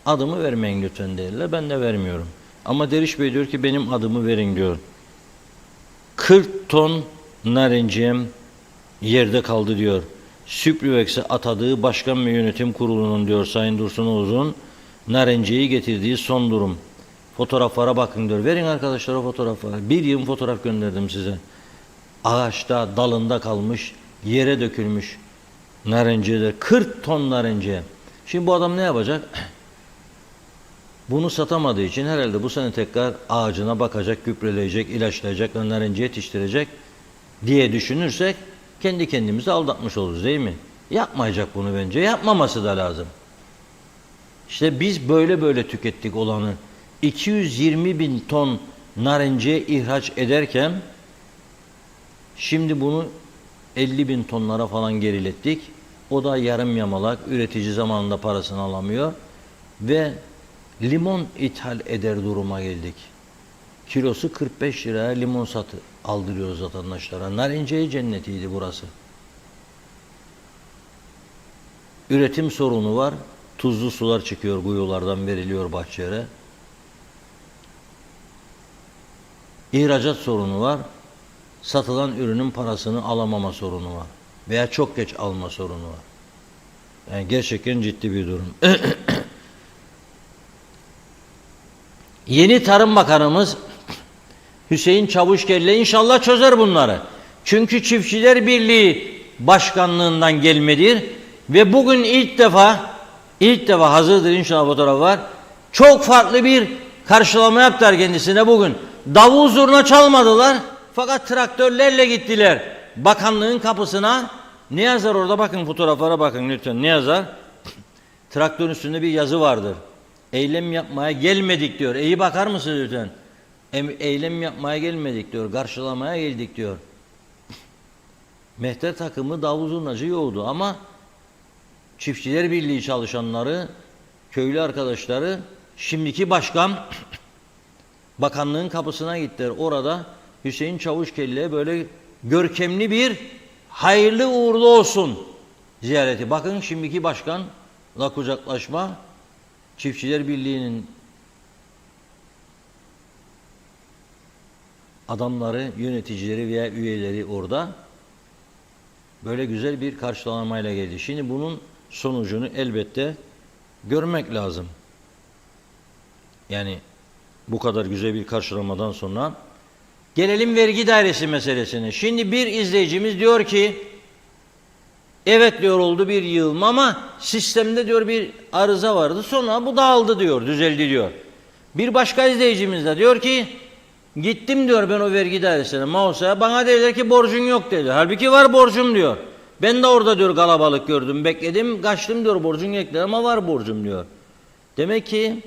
Adımı vermeyin lütfen derler. Ben de vermiyorum. Ama Derviş Bey diyor ki benim adımı verin diyor. 40 ton narinciyem yerde kaldı diyor. Süprüvex'e atadığı başkan ve yönetim kurulunun diyor Sayın Dursun Oğuz'un narinciyi getirdiği son durum. Fotoğraflara bakın diyor. Verin arkadaşlar o fotoğrafları. Bir yıl fotoğraf gönderdim size. Ağaçta, dalında kalmış, yere dökülmüş narinciyeler. 40 ton narinciye. Şimdi bu adam ne yapacak? Bunu satamadığı için herhalde bu sene tekrar ağacına bakacak, gübreleyecek, ilaçlayacak, narinci yetiştirecek diye düşünürsek kendi kendimizi aldatmış oluruz değil mi? Yapmayacak bunu bence. Yapmaması da lazım. İşte biz böyle tükettik olanı. 220 bin ton narinciye ihraç ederken şimdi bunu 50 bin tonlara falan gerilettik. O da yarım yamalak, üretici zamanında parasını alamıyor ve limon ithal eder duruma geldik. Kilosu 45 liraya limon aldırıyoruz vatandaşlara. Narinciye cennetiydi burası. Üretim sorunu var. Tuzlu sular çıkıyor, kuyulardan veriliyor bahçelere. İhracat sorunu var. Satılan ürünün parasını alamama sorunu var. Veya çok geç alma sorunu var. Yani gerçekten ciddi bir durum. Yeni Tarım Bakanımız Hüseyin Çavuşkelle inşallah çözer bunları. Çünkü Çiftçiler Birliği Başkanlığından gelmedir ve bugün ilk defa hazırdır inşallah fotoğraf var. Çok farklı bir karşılama yaptılar kendisine bugün. Davul zurna çalmadılar fakat traktörlerle gittiler bakanlığın kapısına. Ne yazar orada, bakın fotoğraflara bakın lütfen, ne yazar? Traktörün üstünde bir yazı vardır. Eylem yapmaya gelmedik diyor. İyi bakar mısınız lütfen? Eylem yapmaya gelmedik diyor. Karşılamaya geldik diyor. Mehter takımı davul zurnacı yoğdu ama Çiftçiler Birliği çalışanları, köylü arkadaşları, şimdiki başkan bakanlığın kapısına gittiler. Orada Hüseyin Çavuşkelle'ye böyle görkemli bir hayırlı uğurlu olsun ziyareti. Bakın şimdiki başkanla kucaklaşma, Çiftçiler Birliği'nin adamları, yöneticileri veya üyeleri orada böyle güzel bir karşılamayla geldi. Şimdi bunun sonucunu elbette görmek lazım. Yani bu kadar güzel bir karşılamadan sonra gelelim vergi dairesi meselesine. Şimdi bir izleyicimiz diyor ki Evet diyor oldu bir yığılma ama sistemde diyor bir arıza vardı. Sonra bu dağıldı diyor, düzeldi diyor. Bir başka izleyicimiz de diyor ki gittim diyor ben o vergi dairesine Mausa'ya, bana dediler ki borcun yok dedi. Halbuki var borcum diyor. Ben de orada diyor kalabalık gördüm, bekledim, kaçtım diyor, borcun yekler ama var borcum diyor. Demek ki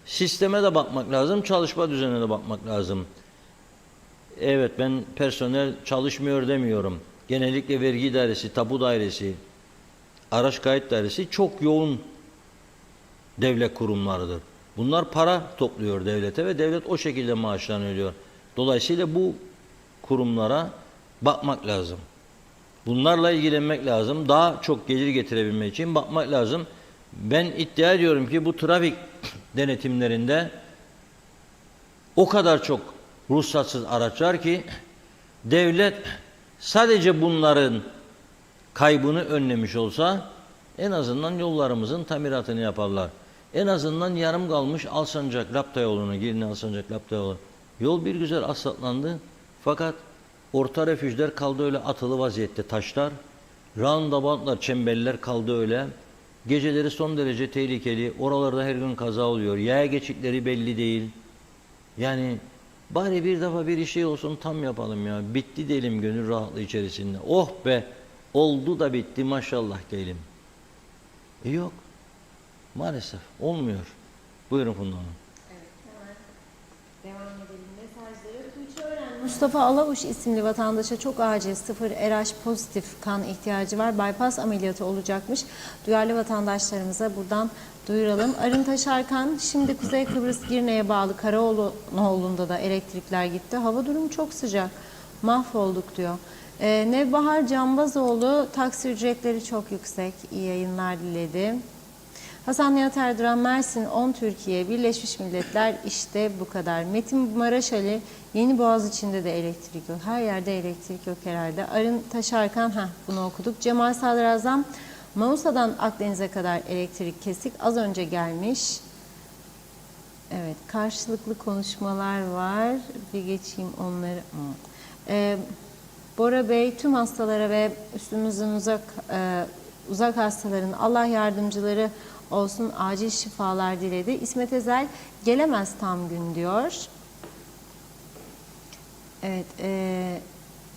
sisteme de bakmak lazım, çalışma düzenine de bakmak lazım. Evet, ben personel çalışmıyor demiyorum. Genellikle vergi dairesi, tapu dairesi, araç kayıt dairesi çok yoğun devlet kurumlarıdır. Bunlar para topluyor devlete ve devlet o şekilde maaşlarını ödüyor. Dolayısıyla bu kurumlara bakmak lazım. Bunlarla ilgilenmek lazım. Daha çok gelir getirebilmek için bakmak lazım. Ben iddia ediyorum ki bu trafik denetimlerinde o kadar çok ruhsatsız araç var ki devlet sadece bunların kaybını önlemiş olsa en azından yollarımızın tamiratını yaparlar. En azından yarım kalmış Alsancak Lapta yolunu, Girne Alsancak Lapta yolu. Yol bir güzel asfaltlandı fakat orta refüjler kaldı öyle atılı vaziyette, taşlar. Roundaboutlar, çemberler kaldı öyle. Geceleri son derece tehlikeli. Oralarda her gün kaza oluyor. Yaya geçitleri belli değil. Yani bari bir defa bir şey olsun tam yapalım ya. Bitti diyelim gönül rahatlığı içerisinde. Oh be, oldu da bitti maşallah diyelim. Yok. Maalesef olmuyor. Buyurun Funda Hanım. Devam edelim mesajları. Tuğçe Ören, Mustafa Alavuş isimli vatandaşa çok acil 0 RH pozitif kan ihtiyacı var. Bypass ameliyatı olacakmış. Duyarlı vatandaşlarımıza buradan duyuralım. Arın Taşarkan, şimdi Kuzey Kıbrıs Girne'ye bağlı Karaoğlu'nda da elektrikler gitti. Hava durumu çok sıcak. Mahvolduk diyor. Nevbahar Cambazoğlu, taksi ücretleri çok yüksek. İyi yayınlar diledi. Hasan Nihat Erduran, Mersin 10 Türkiye, Birleşmiş Milletler işte bu kadar. Metin Maraşali, Yeni Boğaz içinde de elektrik yok. Her yerde elektrik yok herhalde. Arın Taşarkan, bunu okuduk. Cemal Sadrazam, Mausa'dan Akdeniz'e kadar elektrik kesik. Az önce gelmiş. Evet, karşılıklı konuşmalar var. Bir geçeyim onları. Bora Bey, tüm hastalara ve üstümüzden uzak hastaların Allah yardımcıları olsun, acil şifalar diledi. İsmet Ezel, gelemez tam gün diyor. Evet,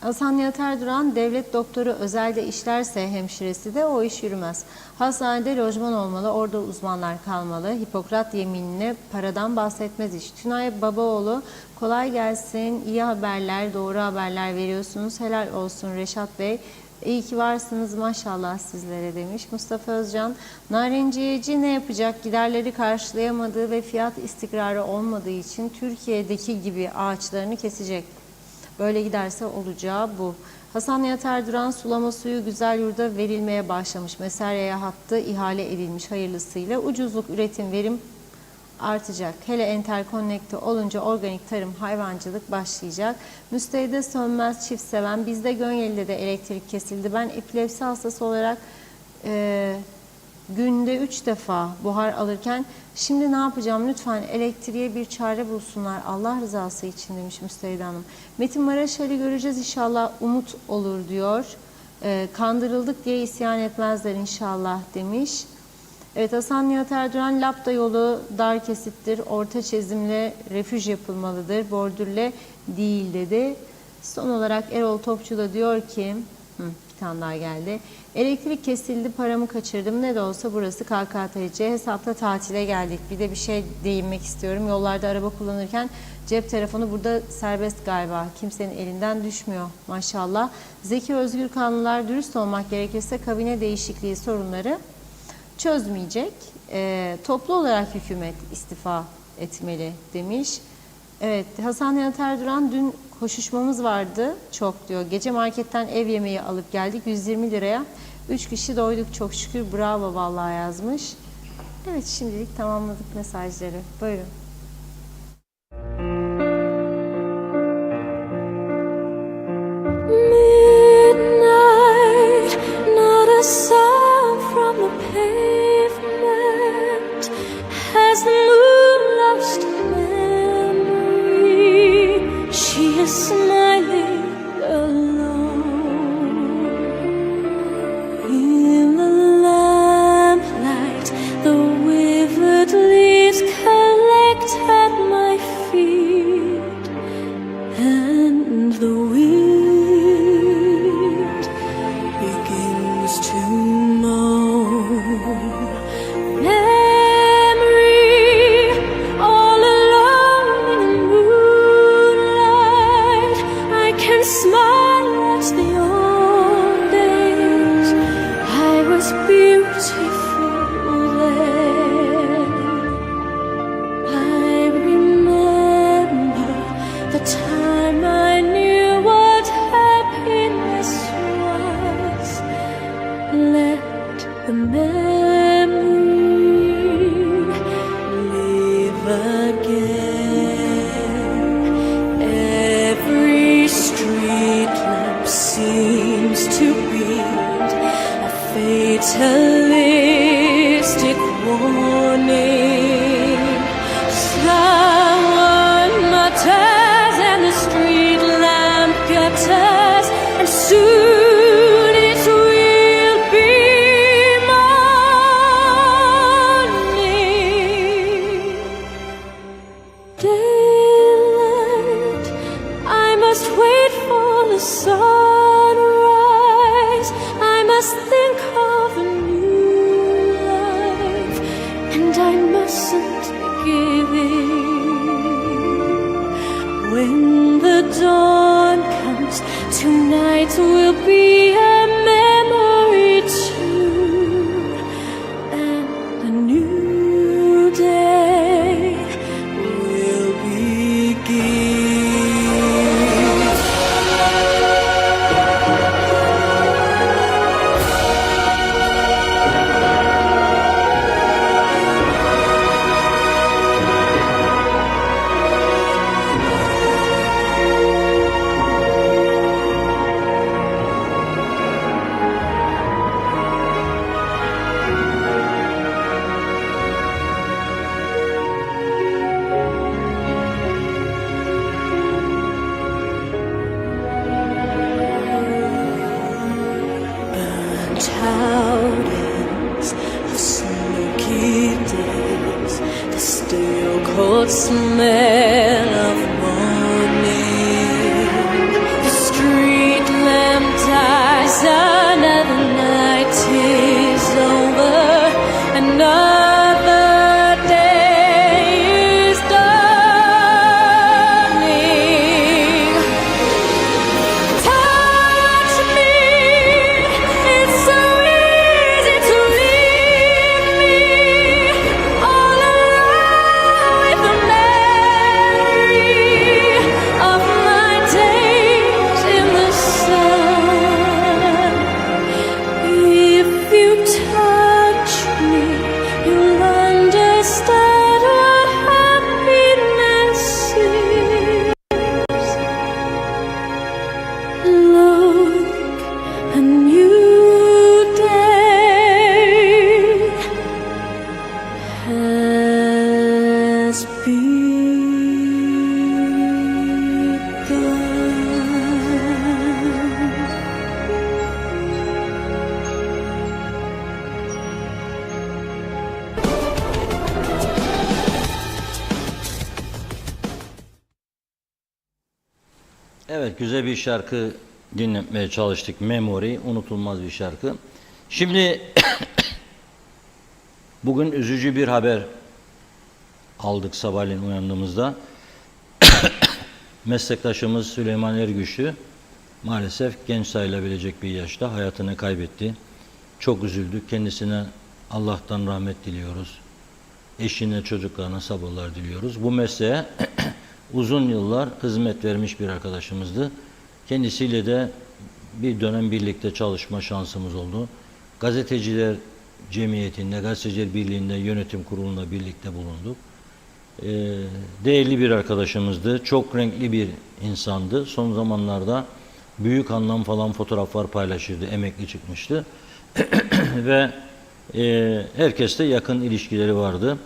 Hasan Nihat Erduran, devlet doktoru özelde işlerse hemşiresi de o iş yürümez. Hastanede lojman olmalı, orada uzmanlar kalmalı. Hipokrat yeminine paradan bahsetmez iş. Tünay Babaoğlu, kolay gelsin, iyi haberler, doğru haberler veriyorsunuz. Helal olsun Reşat Bey. İyi ki varsınız maşallah sizlere demiş. Mustafa Özcan, narenciyeci ne yapacak? Giderleri karşılayamadığı ve fiyat istikrarı olmadığı için Türkiye'deki gibi ağaçlarını kesecek. Böyle giderse olacağı bu. Hasan Nihat Erduran, sulama suyu güzel yurda verilmeye başlamış. Mesarya'ya hattı ihale edilmiş hayırlısıyla. Ucuzluk, üretim, verim artacak. Hele enterkonnekte olunca organik tarım, hayvancılık başlayacak. Müstehide sönmez çift seven. Bizde Gönyeli'de de elektrik kesildi. Ben epilepsi hastası olarak günde 3 defa buhar alırken şimdi ne yapacağım? Lütfen elektriğe bir çare bulsunlar. Allah rızası için demiş Müstehide Hanım. Metin Maraşali, göreceğiz inşallah, umut olur diyor. Kandırıldık diye isyan etmezler inşallah demiş. Evet, Hasan Nihat Erduran, Lapta yolu dar kesittir, orta çizimle refüj yapılmalıdır, bordürle değil dedi. Son olarak Erol Topçu da diyor ki, bir tane daha geldi. Elektrik kesildi, paramı kaçırdım, ne de olsa burası KKTC, hesapta tatile geldik. Bir de bir şey değinmek istiyorum, yollarda araba kullanırken cep telefonu burada serbest galiba, kimsenin elinden düşmüyor maşallah. Zeki Özgür Kanlılar, dürüst olmak gerekirse kabine değişikliği sorunları çözmeyecek. Toplu olarak hükümet istifa etmeli demiş. Evet, Hasan Nihat Erduran, dün koşuşmamız vardı çok diyor. Gece marketten ev yemeği alıp geldik 120 liraya. 3 kişi doyduk çok şükür, bravo vallahi yazmış. Evet, şimdilik tamamladık mesajları. Buyurun. Midnight, not a sound from the pavement. Has the moon lost memory? She is smiling alone. the memory live again. Every street lamp seems to beat a fatalistic warning. Someone mutters and the street lamp gutters, and soon it will be morning. Daylight, I must wait for the sunrise. I must think of a new life, and I mustn't give in. When the dawn comes, tonight will be a memory too, and a new day will begin. Outings of smoky days, the stale cold smell of morning. The street lamp dies, another night is over, another day is dawning. Touch me, it's so easy to leave me all alone with the memory of my days in the sun. If you touch me, you'll understand what happiness is. Look, a new day has begun. Evet, güzel bir şarkı dinletmeye çalıştık. Memory, unutulmaz bir şarkı. Şimdi bugün üzücü bir haber aldık sabahleyin uyandığımızda. Meslektaşımız Süleyman Ergüçlü maalesef genç sayılabilecek bir yaşta hayatını kaybetti. Çok üzüldük. Kendisine Allah'tan rahmet diliyoruz. Eşine, çocuklarına sabırlar diliyoruz. Bu mesleğe uzun yıllar hizmet vermiş bir arkadaşımızdı. Kendisiyle de bir dönem birlikte çalışma şansımız oldu. Gazeteciler Cemiyeti'nde, Gazeteciler Birliği'nde, yönetim kurulunda birlikte bulunduk. Değerli bir arkadaşımızdı. Çok renkli bir insandı. Son zamanlarda büyük anlam falan fotoğraflar paylaşırdı. Emekli çıkmıştı. Ve herkesle yakın ilişkileri vardı.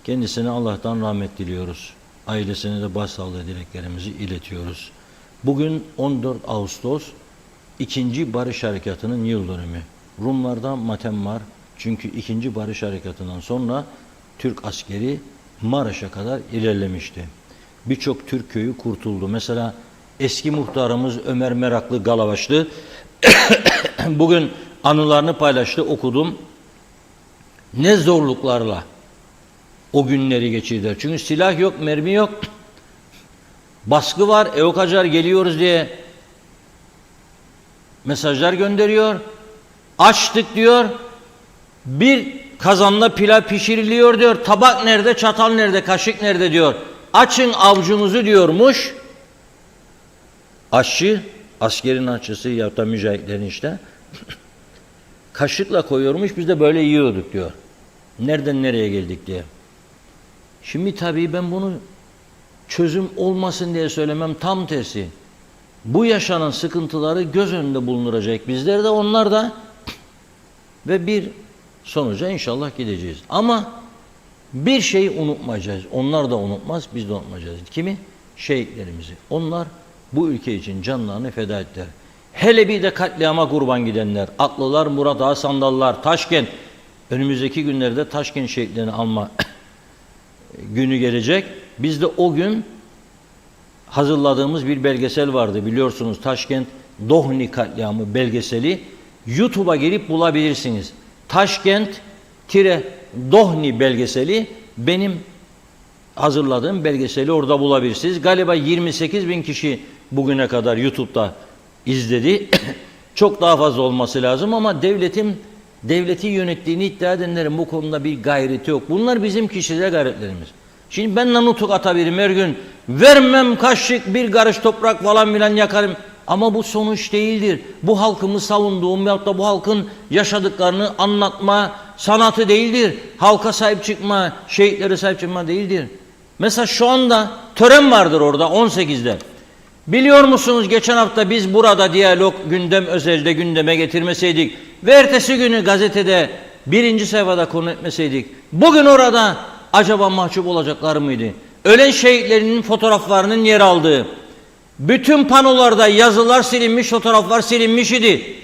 Kendisine Allah'tan rahmet diliyoruz. Ailesine de başsağlığı dileklerimizi iletiyoruz. Bugün 14 Ağustos 2. Barış Harekatı'nın yıl dönümü. Rumlarda matem var. Çünkü 2. Barış Harekatı'ndan sonra Türk askeri Maraş'a kadar ilerlemişti. Birçok Türk köyü kurtuldu. Mesela eski muhtarımız Ömer Meraklı Galavaşlı bugün anılarını paylaştı, okudum. Ne zorluklarla o günleri geçirdiler. Çünkü silah yok, mermi yok. Baskı var, EOKACAR geliyoruz diye mesajlar gönderiyor. Açtık diyor. Bir kazanla pilav pişiriliyor diyor. Tabak nerede, çatal nerede, kaşık nerede diyor. Açın avucunuzu diyormuş. Aşçı, askerin aşçısı ya da mücahitlerin işte. kaşıkla koyuyormuş, biz de böyle yiyorduk diyor. Nereden nereye geldik diye. Şimdi tabii ben bunu çözüm olmasın diye söylemem, tam tersi. Bu yaşanan sıkıntıları göz önünde bulunduracak bizler de, onlar da, ve bir sonuca inşallah gideceğiz. Ama bir şeyi unutmayacağız. Onlar da unutmaz, biz de unutmayacağız. Kimi? Şehitlerimizi. Onlar bu ülke için canlarını feda ettiler. Hele bir de katliama kurban gidenler. Atlılar, Murat Ağa Sandallar, Taşkent. Önümüzdeki günlerde Taşkent şehitlerini alma günü gelecek. Biz de o gün hazırladığımız bir belgesel vardı. Biliyorsunuz, Taşkent Dohni katliamı belgeseli. YouTube'a girip bulabilirsiniz. Taşkent-Dohni belgeseli, benim hazırladığım belgeseli orada bulabilirsiniz. Galiba 28 bin kişi bugüne kadar YouTube'da izledi. Çok daha fazla olması lazım ama devleti yönettiğini iddia edenlerin bu konuda bir gayreti yok. Bunlar bizim kişisel gayretlerimiz. Şimdi ben nanutuk atabilirim her gün. Vermem kaşık bir karış toprak falan filan yakarım. Ama bu sonuç değildir. Bu halkımı savunduğum veyahut da bu halkın yaşadıklarını anlatma sanatı değildir. Halka sahip çıkma, şehitlere sahip çıkma değildir. Mesela şu anda tören vardır orada 18'de. Biliyor musunuz, geçen hafta biz burada diyalog gündem özelde gündeme getirmeseydik ve ertesi günü gazetede birinci sayfada konu etmeseydik, bugün orada acaba mahcup olacaklar mıydı? Ölen şehitlerinin fotoğraflarının yer aldığı, bütün panolarda yazılar silinmiş, fotoğraflar silinmiş idi.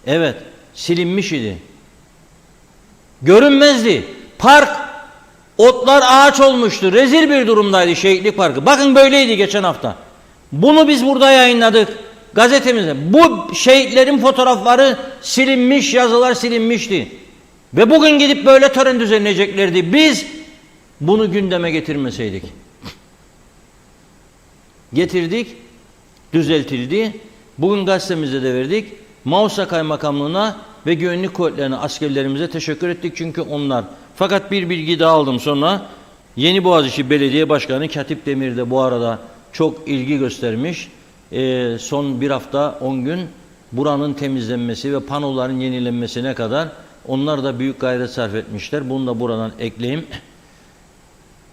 Evet, silinmiş idi. Görünmezdi. Park, otlar ağaç olmuştu. Rezil bir durumdaydı Şehitlik Parkı. Bakın böyleydi geçen hafta. Bunu biz burada yayınladık gazetemizde. Bu şehitlerin fotoğrafları silinmiş, yazılar silinmişti. Ve bugün gidip böyle tören düzenleyeceklerdi. Biz bunu gündeme getirmeseydik. Getirdik, düzeltildi. Bugün gazetemizde de verdik. Mausa Kaymakamlığı'na ve güvenlik kuvvetlerine, askerlerimize teşekkür ettik çünkü onlar. Fakat bir bilgi daha aldım sonra. Yeniboğaziçi Belediye Başkanı Katip Demir de bu arada çok ilgi göstermiş. Son bir hafta 10 gün buranın temizlenmesi ve panoların yenilenmesine kadar onlar da büyük gayret sarf etmişler. Bunu da buradan ekleyeyim.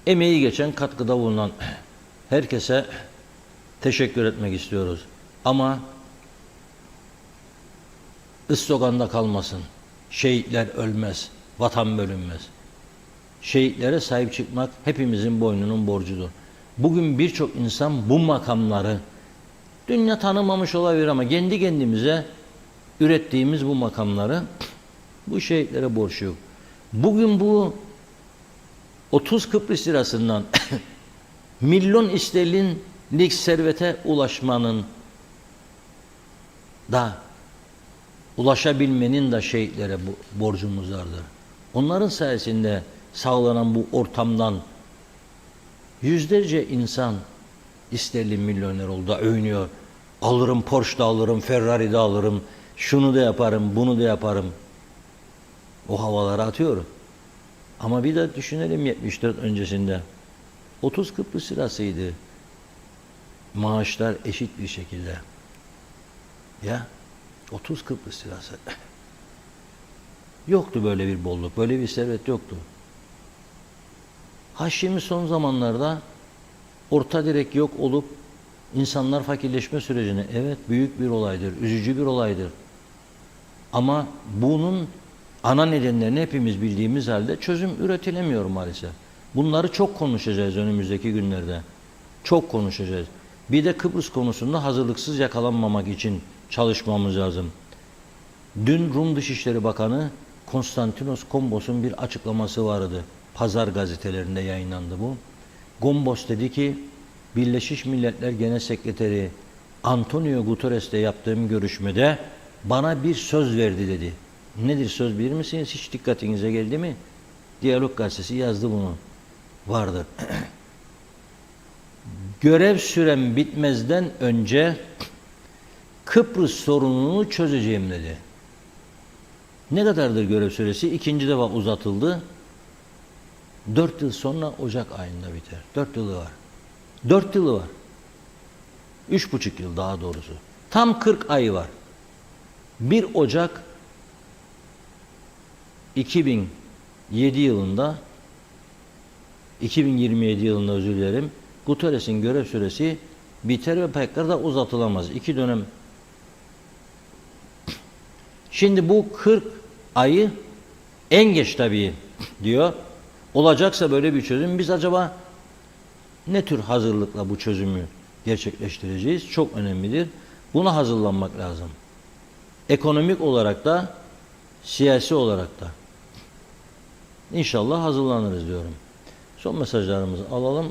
Emeği geçen, katkıda bulunan herkese teşekkür etmek istiyoruz. Ama ısloganda kalmasın. Şehitler ölmez, vatan bölünmez. Şehitlere sahip çıkmak hepimizin boynunun borcudur. Bugün birçok insan bu makamları dünya tanımamış olabilir ama kendi kendimize ürettiğimiz bu makamları bu şehitlere borçluyuz. Bugün bu 30 Kıbrıs lirasından milyon sterlinlik servete ulaşmanın da, ulaşabilmenin de şehitlere borcumuz vardır. Onların sayesinde sağlanan bu ortamdan yüzlerce insan sterlin milyoner oldu, övünüyor. Alırım, Porsche'da alırım, Ferrari'de alırım, şunu da yaparım, bunu da yaparım. O havalara atıyor. Ama bir de düşünelim 74 öncesinde. 30 Kıbrıs lirasıydı. Maaşlar eşit bir şekilde. Ya 30 Kıbrıs lirası. Yoktu böyle bir bolluk, böyle bir servet yoktu. Şimdi son zamanlarda orta direk yok olup insanlar fakirleşme sürecine, evet büyük bir olaydır, üzücü bir olaydır. Ama bunun ana nedenlerini hepimiz bildiğimiz halde çözüm üretilemiyor maalesef. Bunları çok konuşacağız önümüzdeki günlerde. Çok konuşacağız. Bir de Kıbrıs konusunda hazırlıksız yakalanmamak için çalışmamız lazım. Dün Rum Dışişleri Bakanı Konstantinos Gombos'un bir açıklaması vardı. Pazar gazetelerinde yayınlandı bu. Gombos dedi ki, Birleşmiş Milletler Genel Sekreteri Antonio Guterres'le yaptığım görüşmede bana bir söz verdi dedi. Nedir söz bilir misiniz? Hiç dikkatinize geldi mi? Diyalog gazetesi yazdı bunu. Vardır. Görev sürem bitmezden önce Kıbrıs sorununu çözeceğim dedi. Ne kadardır görev süresi? 2. defa uzatıldı. 4 yıl sonra Ocak ayında biter. 4 yılı var. 4 yılı var. 3,5 yıl daha doğrusu. Tam 40 ayı var. 1 Ocak 2007 yılında 2027 yılında özür dilerim. Guterres'in görev süresi biter ve pek da uzatılamaz. 2 dönem. Şimdi bu 40 ayı en geç tabii diyor. Olacaksa böyle bir çözüm, biz acaba ne tür hazırlıkla bu çözümü gerçekleştireceğiz? Çok önemlidir. Buna hazırlanmak lazım. Ekonomik olarak da, siyasi olarak da. İnşallah hazırlanırız diyorum. Son mesajlarımızı alalım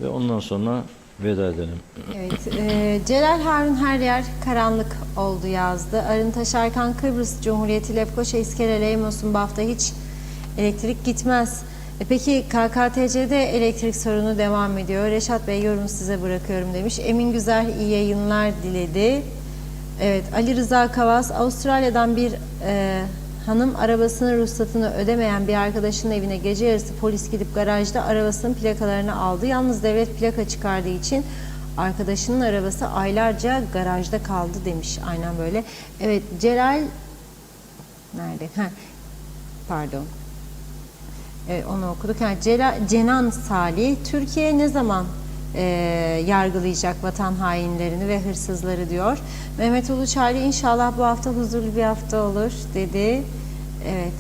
ve ondan sonra veda edelim. Evet, Celal Harun her yer karanlık oldu yazdı. Arın Taşarkan Kıbrıs Cumhuriyeti Lefkoşa İskele Leymos'un Baf'ta hiç elektrik gitmez. Peki KKTC'de elektrik sorunu devam ediyor. Reşat Bey, yorumu size bırakıyorum demiş. Emin Güzel iyi yayınlar diledi. Evet, Ali Rıza Kavas, Avustralya'dan bir hanım arabasının ruhsatını ödemeyen bir arkadaşının evine gece yarısı polis gidip garajda arabasının plakalarını aldı. Yalnız devlet plaka çıkardığı için arkadaşının arabası aylarca garajda kaldı demiş. Aynen böyle. Evet, Celal nerede? Pardon. Evet, onu okuduk. Yani Cenan Salih, Türkiye ne zaman yargılayacak vatan hainlerini ve hırsızları diyor. Mehmet Uluçaylı, inşallah bu hafta huzurlu bir hafta olur dedi. Evet.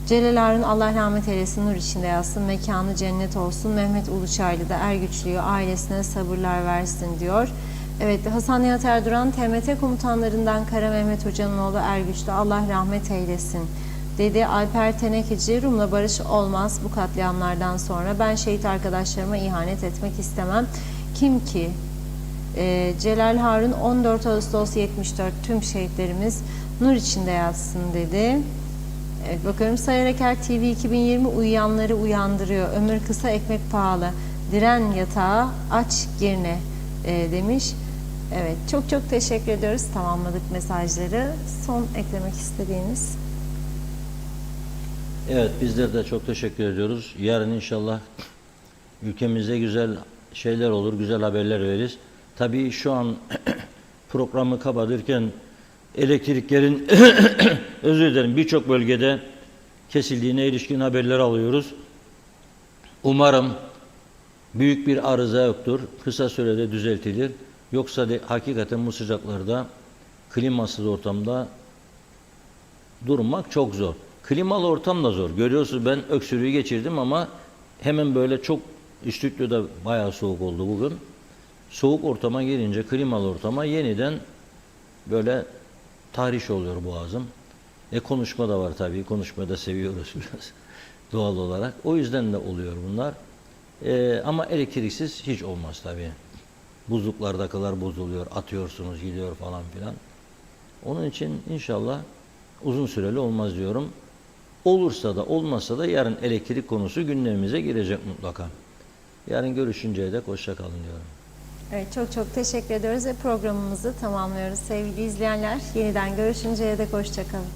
Celal Harun, Allah rahmet eylesin, nur içinde yatsın, mekanı cennet olsun. Mehmet Uluçaylı da Ergüçlü'yü, ailesine sabırlar versin diyor. Evet, Hasan Nihat Erduran, TMT komutanlarından Kara Mehmet Hoca'nın oğlu Ergüçlü, Allah rahmet eylesin dedi. Alper Tenekeci, Rum'la barış olmaz bu katliamlardan sonra. Ben şehit arkadaşlarıma ihanet etmek istemem. Kim ki? Celal Harun, 14 Ağustos 74, tüm şehitlerimiz nur içinde yatsın dedi. Evet, bakıyorum, Sayar Eker TV 2020 uyuyanları uyandırıyor. Ömür kısa, ekmek pahalı. Diren yatağa, aç girne demiş. Evet, çok çok teşekkür ediyoruz. Tamamladık mesajları. Son eklemek istediğiniz? Evet, bizler de çok teşekkür ediyoruz. Yarın inşallah ülkemizde güzel şeyler olur, güzel haberler veririz. Tabii şu an programı kapatırken elektriklerin özür dilerim birçok bölgede kesildiğine ilişkin haberler alıyoruz. Umarım büyük bir arıza yoktur. Kısa sürede düzeltilir. Yoksa hakikaten bu sıcaklarda klimasız ortamda durmak çok zor. Klimalı ortam da zor. Görüyorsunuz, ben öksürüğü geçirdim ama hemen böyle çok stüdyoda bayağı soğuk oldu bugün. Soğuk ortama girince, klimalı ortama yeniden böyle tahriş oluyor boğazım. Konuşma da var tabii. Konuşmayı da seviyoruz biraz doğal olarak. O yüzden de oluyor bunlar. Ama elektriksiz hiç olmaz tabii. Buzluklardakiler bozuluyor, atıyorsunuz, gidiyor falan filan. Onun için inşallah uzun süreli olmaz diyorum. Olursa da olmazsa da yarın elektrik konusu gündemimize girecek mutlaka. Yarın görüşünceye dek hoşça kalın diyorum. Evet, çok çok teşekkür ediyoruz ve programımızı tamamlıyoruz sevgili izleyenler. Yeniden görüşünceye dek hoşça kalın.